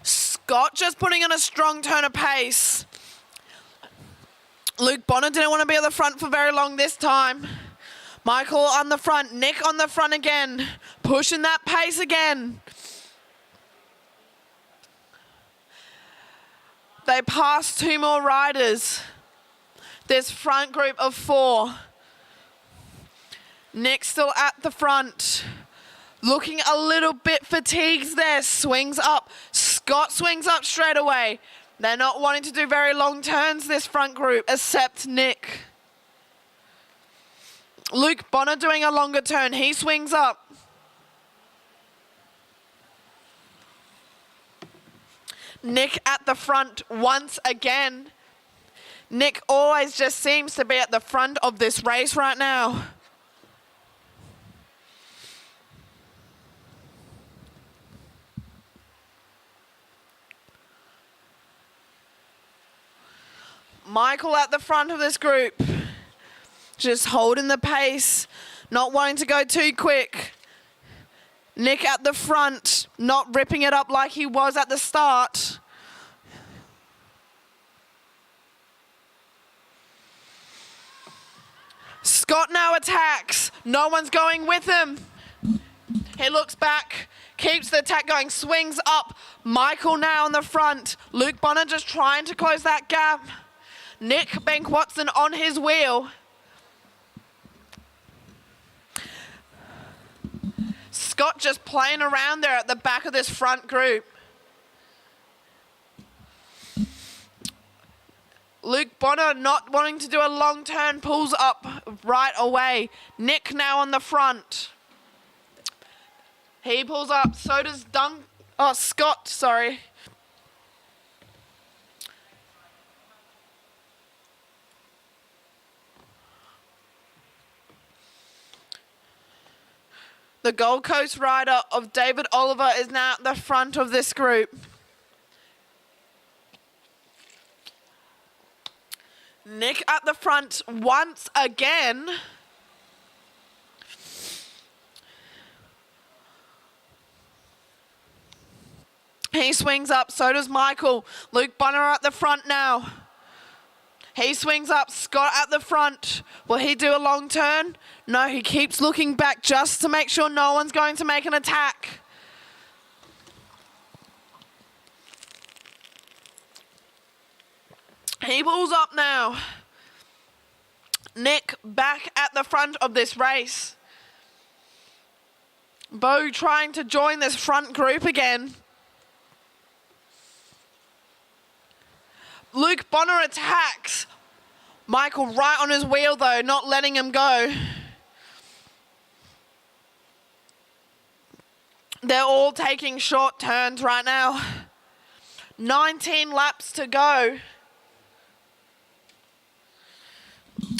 Scott just putting in a strong turn of pace. Luke Bonner didn't want to be at the front for very long this time. Michael on the front, Nick on the front again, pushing that pace again. They passed two more riders. This front group of four. Nick still at the front. Looking a little bit fatigued there, swings up. Scott swings up straight away. They're not wanting to do very long turns, this front group, except Nick. Luke Bonner doing a longer turn. He swings up. Nick at the front once again. Nick always just seems to be at the front of this race right now. Michael at the front of this group. Just holding the pace, not wanting to go too quick. Nick at the front, not ripping it up like he was at the start. Scott now attacks. No one's going with him. He looks back, keeps the attack going, swings up. Michael now on the front. Luke Bonner just trying to close that gap. Nick Bank Watson on his wheel. Scott just playing around there at the back of this front group. Luke Bonner not wanting to do a long turn, pulls up right away. Nick now on the front. He pulls up, so does Scott, sorry. The Gold Coast rider of David Oliver is now at the front of this group. Nick at the front once again. He swings up, so does Michael. Luke Bonner at the front now. He swings up, Scott at the front. Will he do a long turn? No, he keeps looking back just to make sure no one's going to make an attack. He pulls up now. Nick back at the front of this race. Bo trying to join this front group again. Luke Bonner attacks. Michael right on his wheel though, not letting him go. They're all taking short turns right now. 19 laps to go.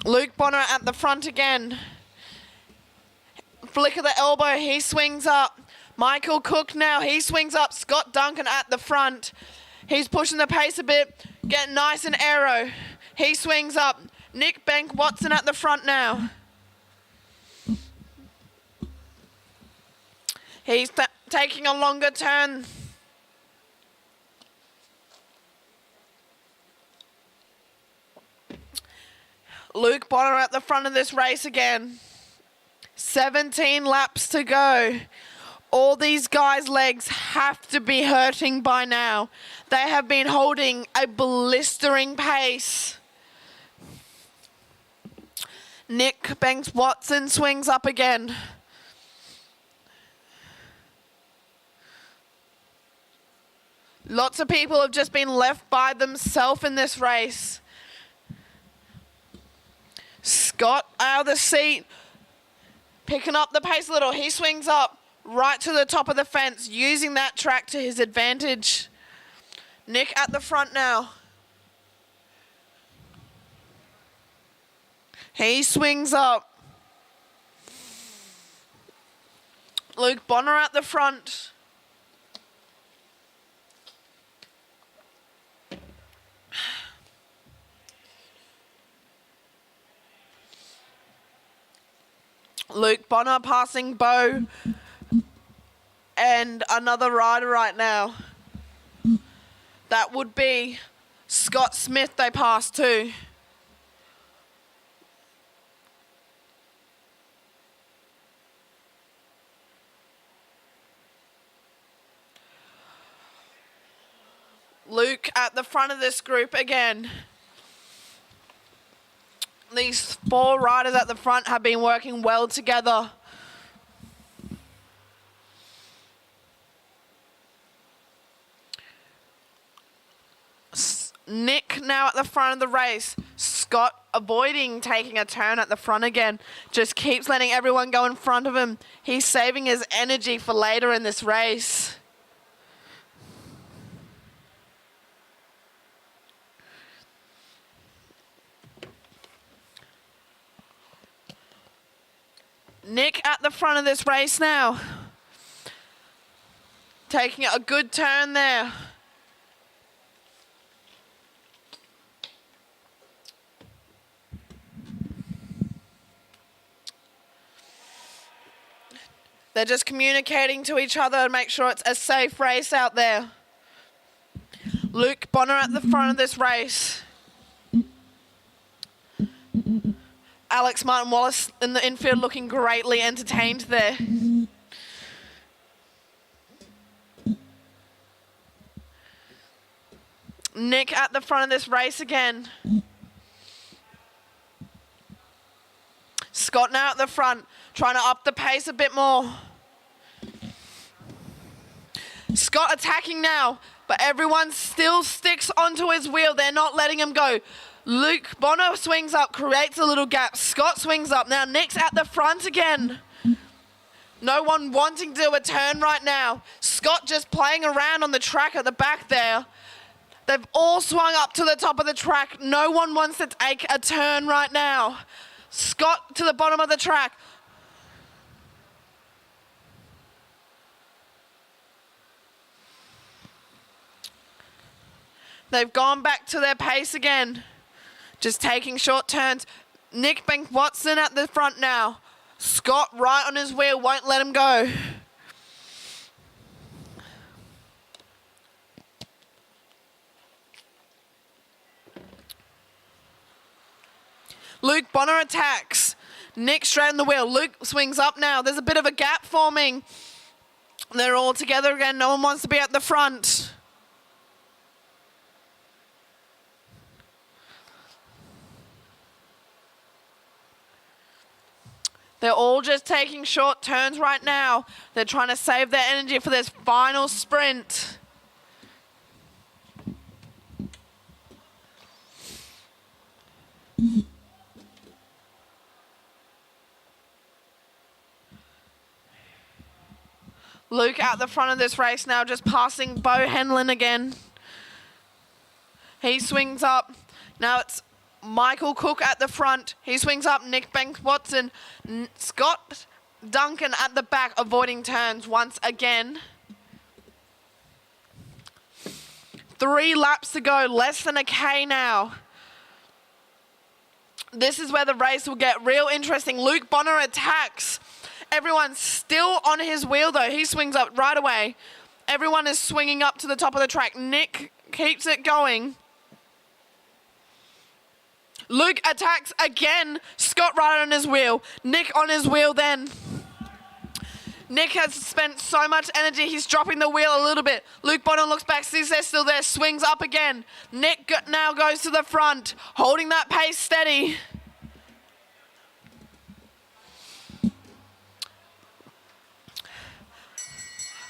Luke Bonner at the front again. Flick of the elbow, he swings up. Michael Cook now, he swings up. Scott Duncan at the front. He's pushing the pace a bit, getting nice and aero. He swings up. Nick Bank Watson at the front now. He's taking a longer turn. Luke Bonner at the front of this race again. 17 laps to go. All these guys' legs have to be hurting by now. They have been holding a blistering pace. Nick Banks Watson swings up again. Lots of people have just been left by themselves in this race. Scott out of the seat, picking up the pace a little. He swings up right to the top of the fence, using that track to his advantage. Nick at the front now. He swings up. Luke Bonner at the front. Luke Bonner passing Bo and another rider right now. That would be Scott Smith they passed too. Luke at the front of this group again. These 4 riders at the front have been working well together. Nick now at the front of the race. Scott avoiding taking a turn at the front again. Just keeps letting everyone go in front of him. He's saving his energy for later in this race. Nick at the front of this race now. Taking a good turn there. They're just communicating to each other to make sure it's a safe race out there. Luke Bonner at the front of this race. Alex Martin Wallace in the infield looking greatly entertained there. Nick at the front of this race again. Scott now at the front, trying to up the pace a bit more. Scott attacking now, but everyone still sticks onto his wheel. They're not letting him go. Luke Bonner swings up, creates a little gap. Scott swings up. Now Nick's at the front again. No one wanting to do a turn right now. Scott just playing around on the track at the back there. They've all swung up to the top of the track. No one wants to take a turn right now. Scott to the bottom of the track. They've gone back to their pace again. Just taking short turns. Nick Bank Watson at the front now. Scott right on his wheel, won't let him go. Luke Bonner attacks. Nick straight on the wheel. Luke swings up now. There's a bit of a gap forming. They're all together again. No one wants to be at the front. They're all just taking short turns right now. They're trying to save their energy for this final sprint. Luke out the front of this race now, just passing Bo Henlin again. He swings up. Now it's Michael Cook at the front. He swings up. Nick Banks Watson. Scott Duncan at the back, avoiding turns once again. 3 laps to go. Less than a K now. This is where the race will get real interesting. Luke Bonner attacks. Everyone's still on his wheel though. He swings up right away. Everyone is swinging up to the top of the track. Nick keeps it going. Luke attacks again. Scott right on his wheel. Nick on his wheel then. Nick has spent so much energy, he's dropping the wheel a little bit. Luke Bonner looks back, sees they're still there, swings up again. Nick now goes to the front, holding that pace steady.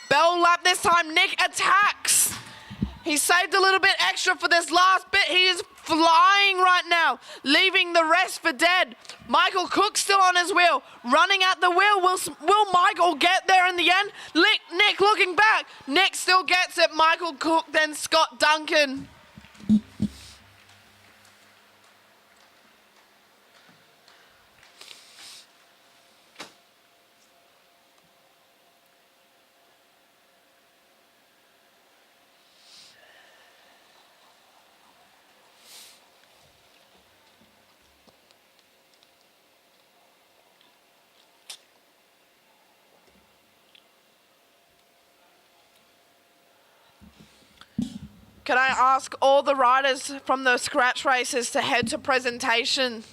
Bell lap this time, Nick attacks. He saved a little bit extra for this last bit. He is flying right now, leaving the rest for dead. Michael Cook still on his wheel, running at the wheel. Will Michael get there in the end? Nick looking back. Nick still gets it. Michael Cook, then Scott Duncan. Can I ask all the riders from the scratch races to head to presentation?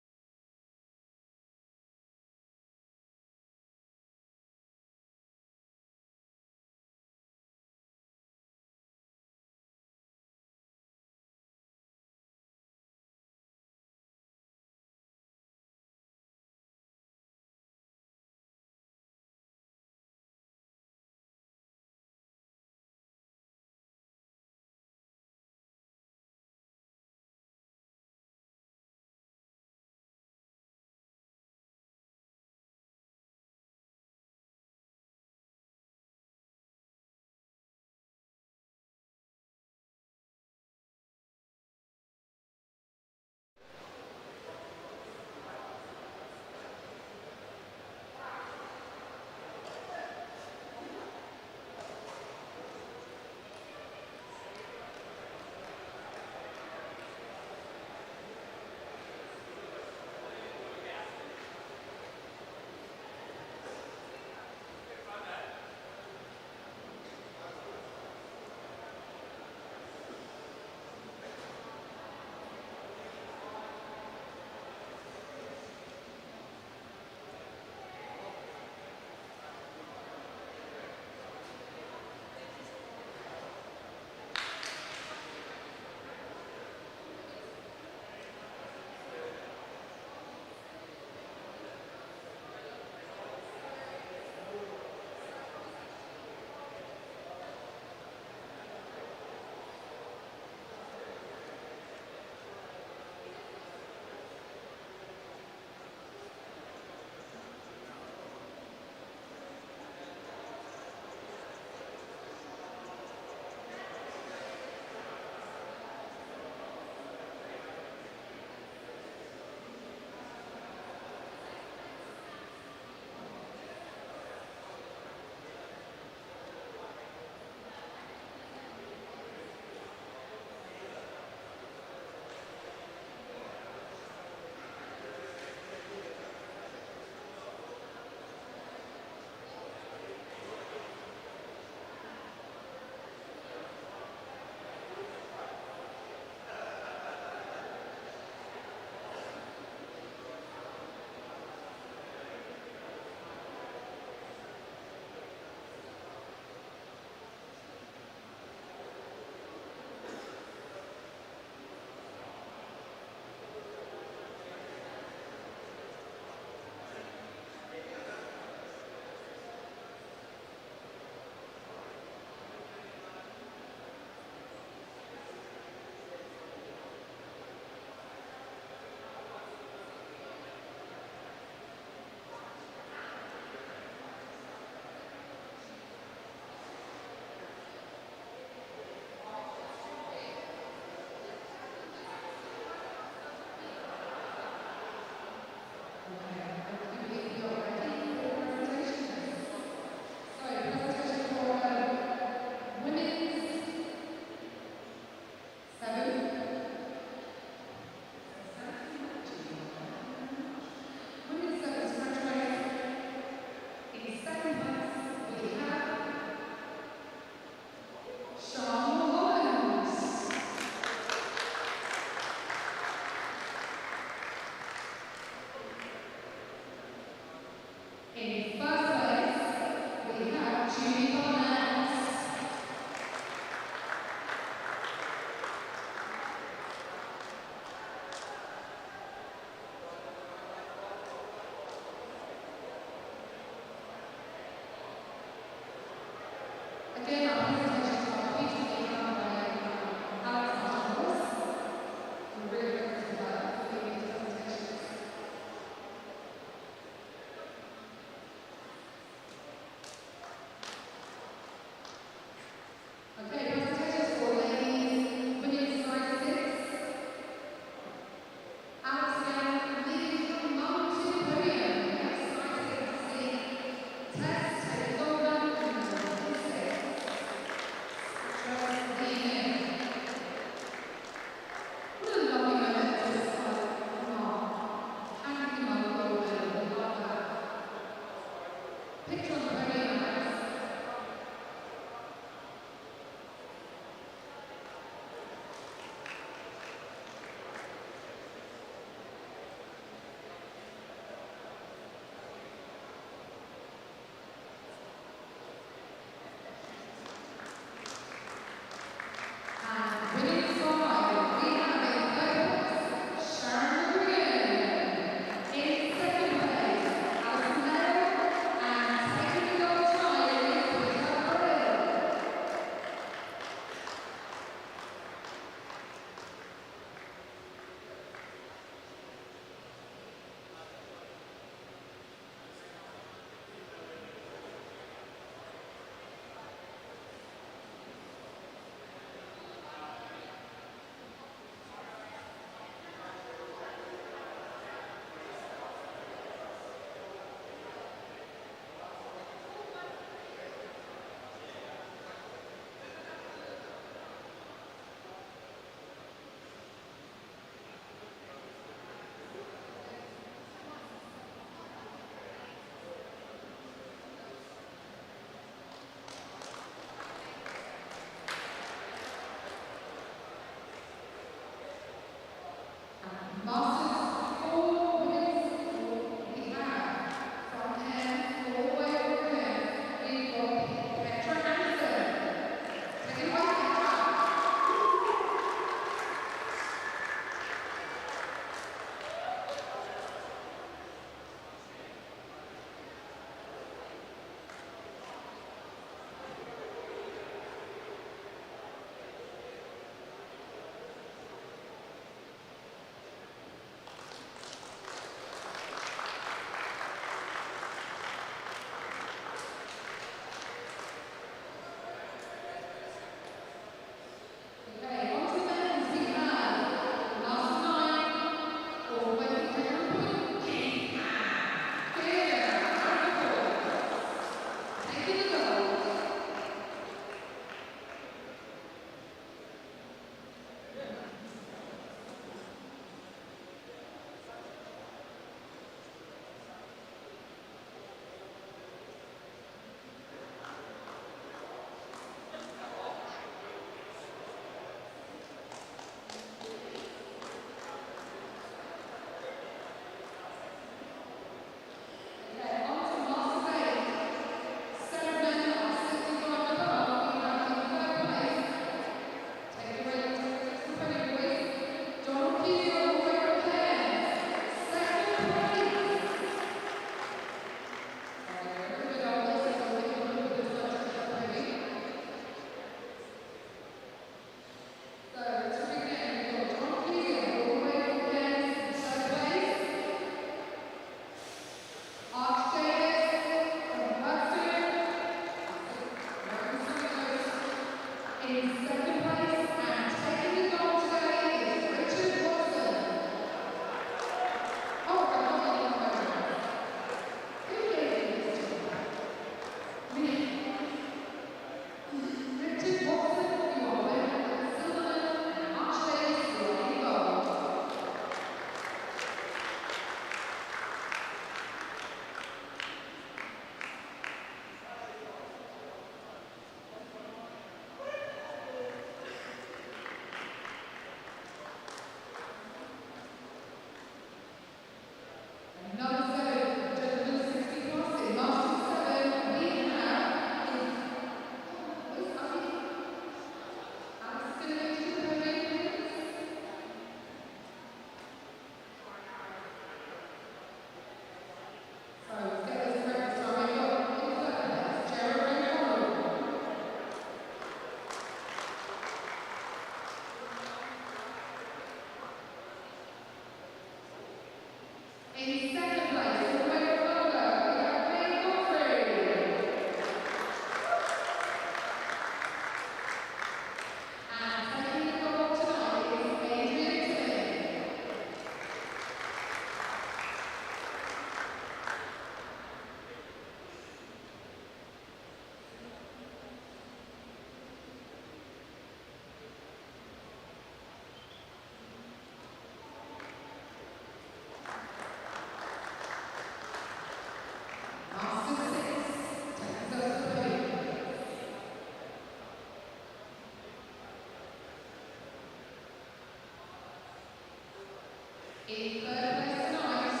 In third place tonight,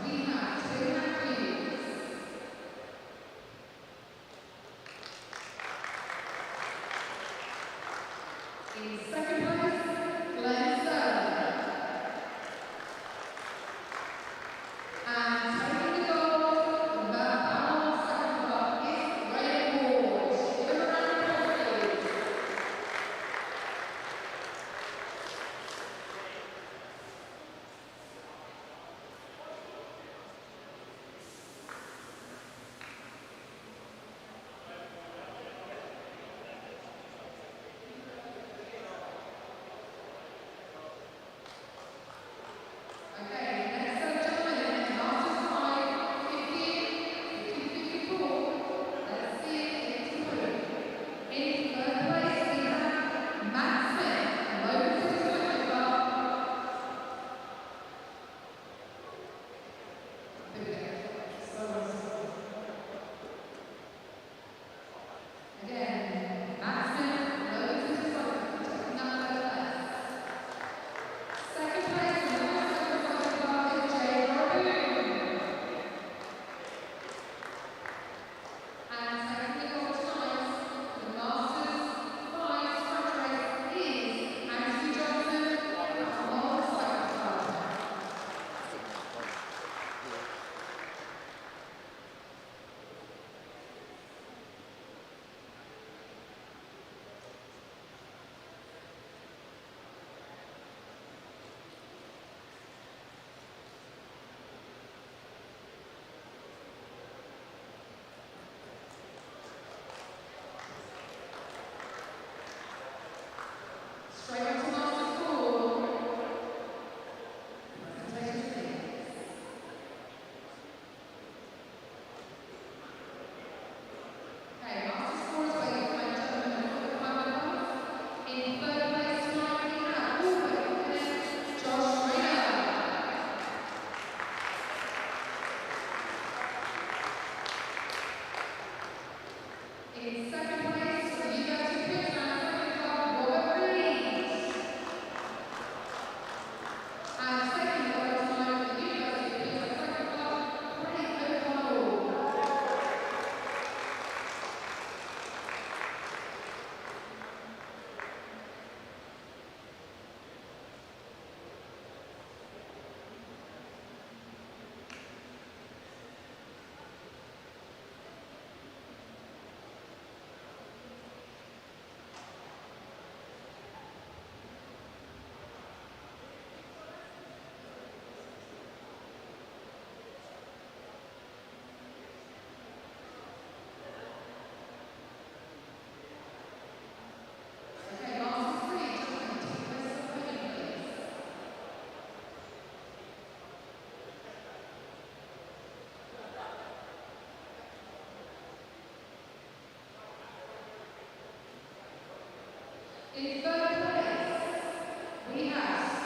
we have Tim Matthews. In second place, Glenn Sterling. And taking the gold from the Balance Second Club is Ray Ward. Give him a round of applause, please. Okay, next up, gentlemen, Masters 5, 50, 54. Let's see it through. In third place, we have Matt Smith, Logan City Cycling Club. Again, Matt Smith, Logan City Cycling Club, taking up third place. Second place, Women's Cycling Club is Jay Roboon. And taking the gold tonight for the Masters 5 sprint race is Anthony Johnson from AusCycling Club. Straight up to Masters 4. Presentation please. Okay, Masters 4 is waiting for my gentlemen of the 500 class. In third place tonight, we have Albert Connect, Josh Rayner. In second place, for the University of Queensland Cycling Club, Robert Reed. And second gold tonight for the University of Queensland Cycling Club, Craig O'Connell. Okay, Masters 3, gentlemen, take the rest of the podium, please. In third place, we have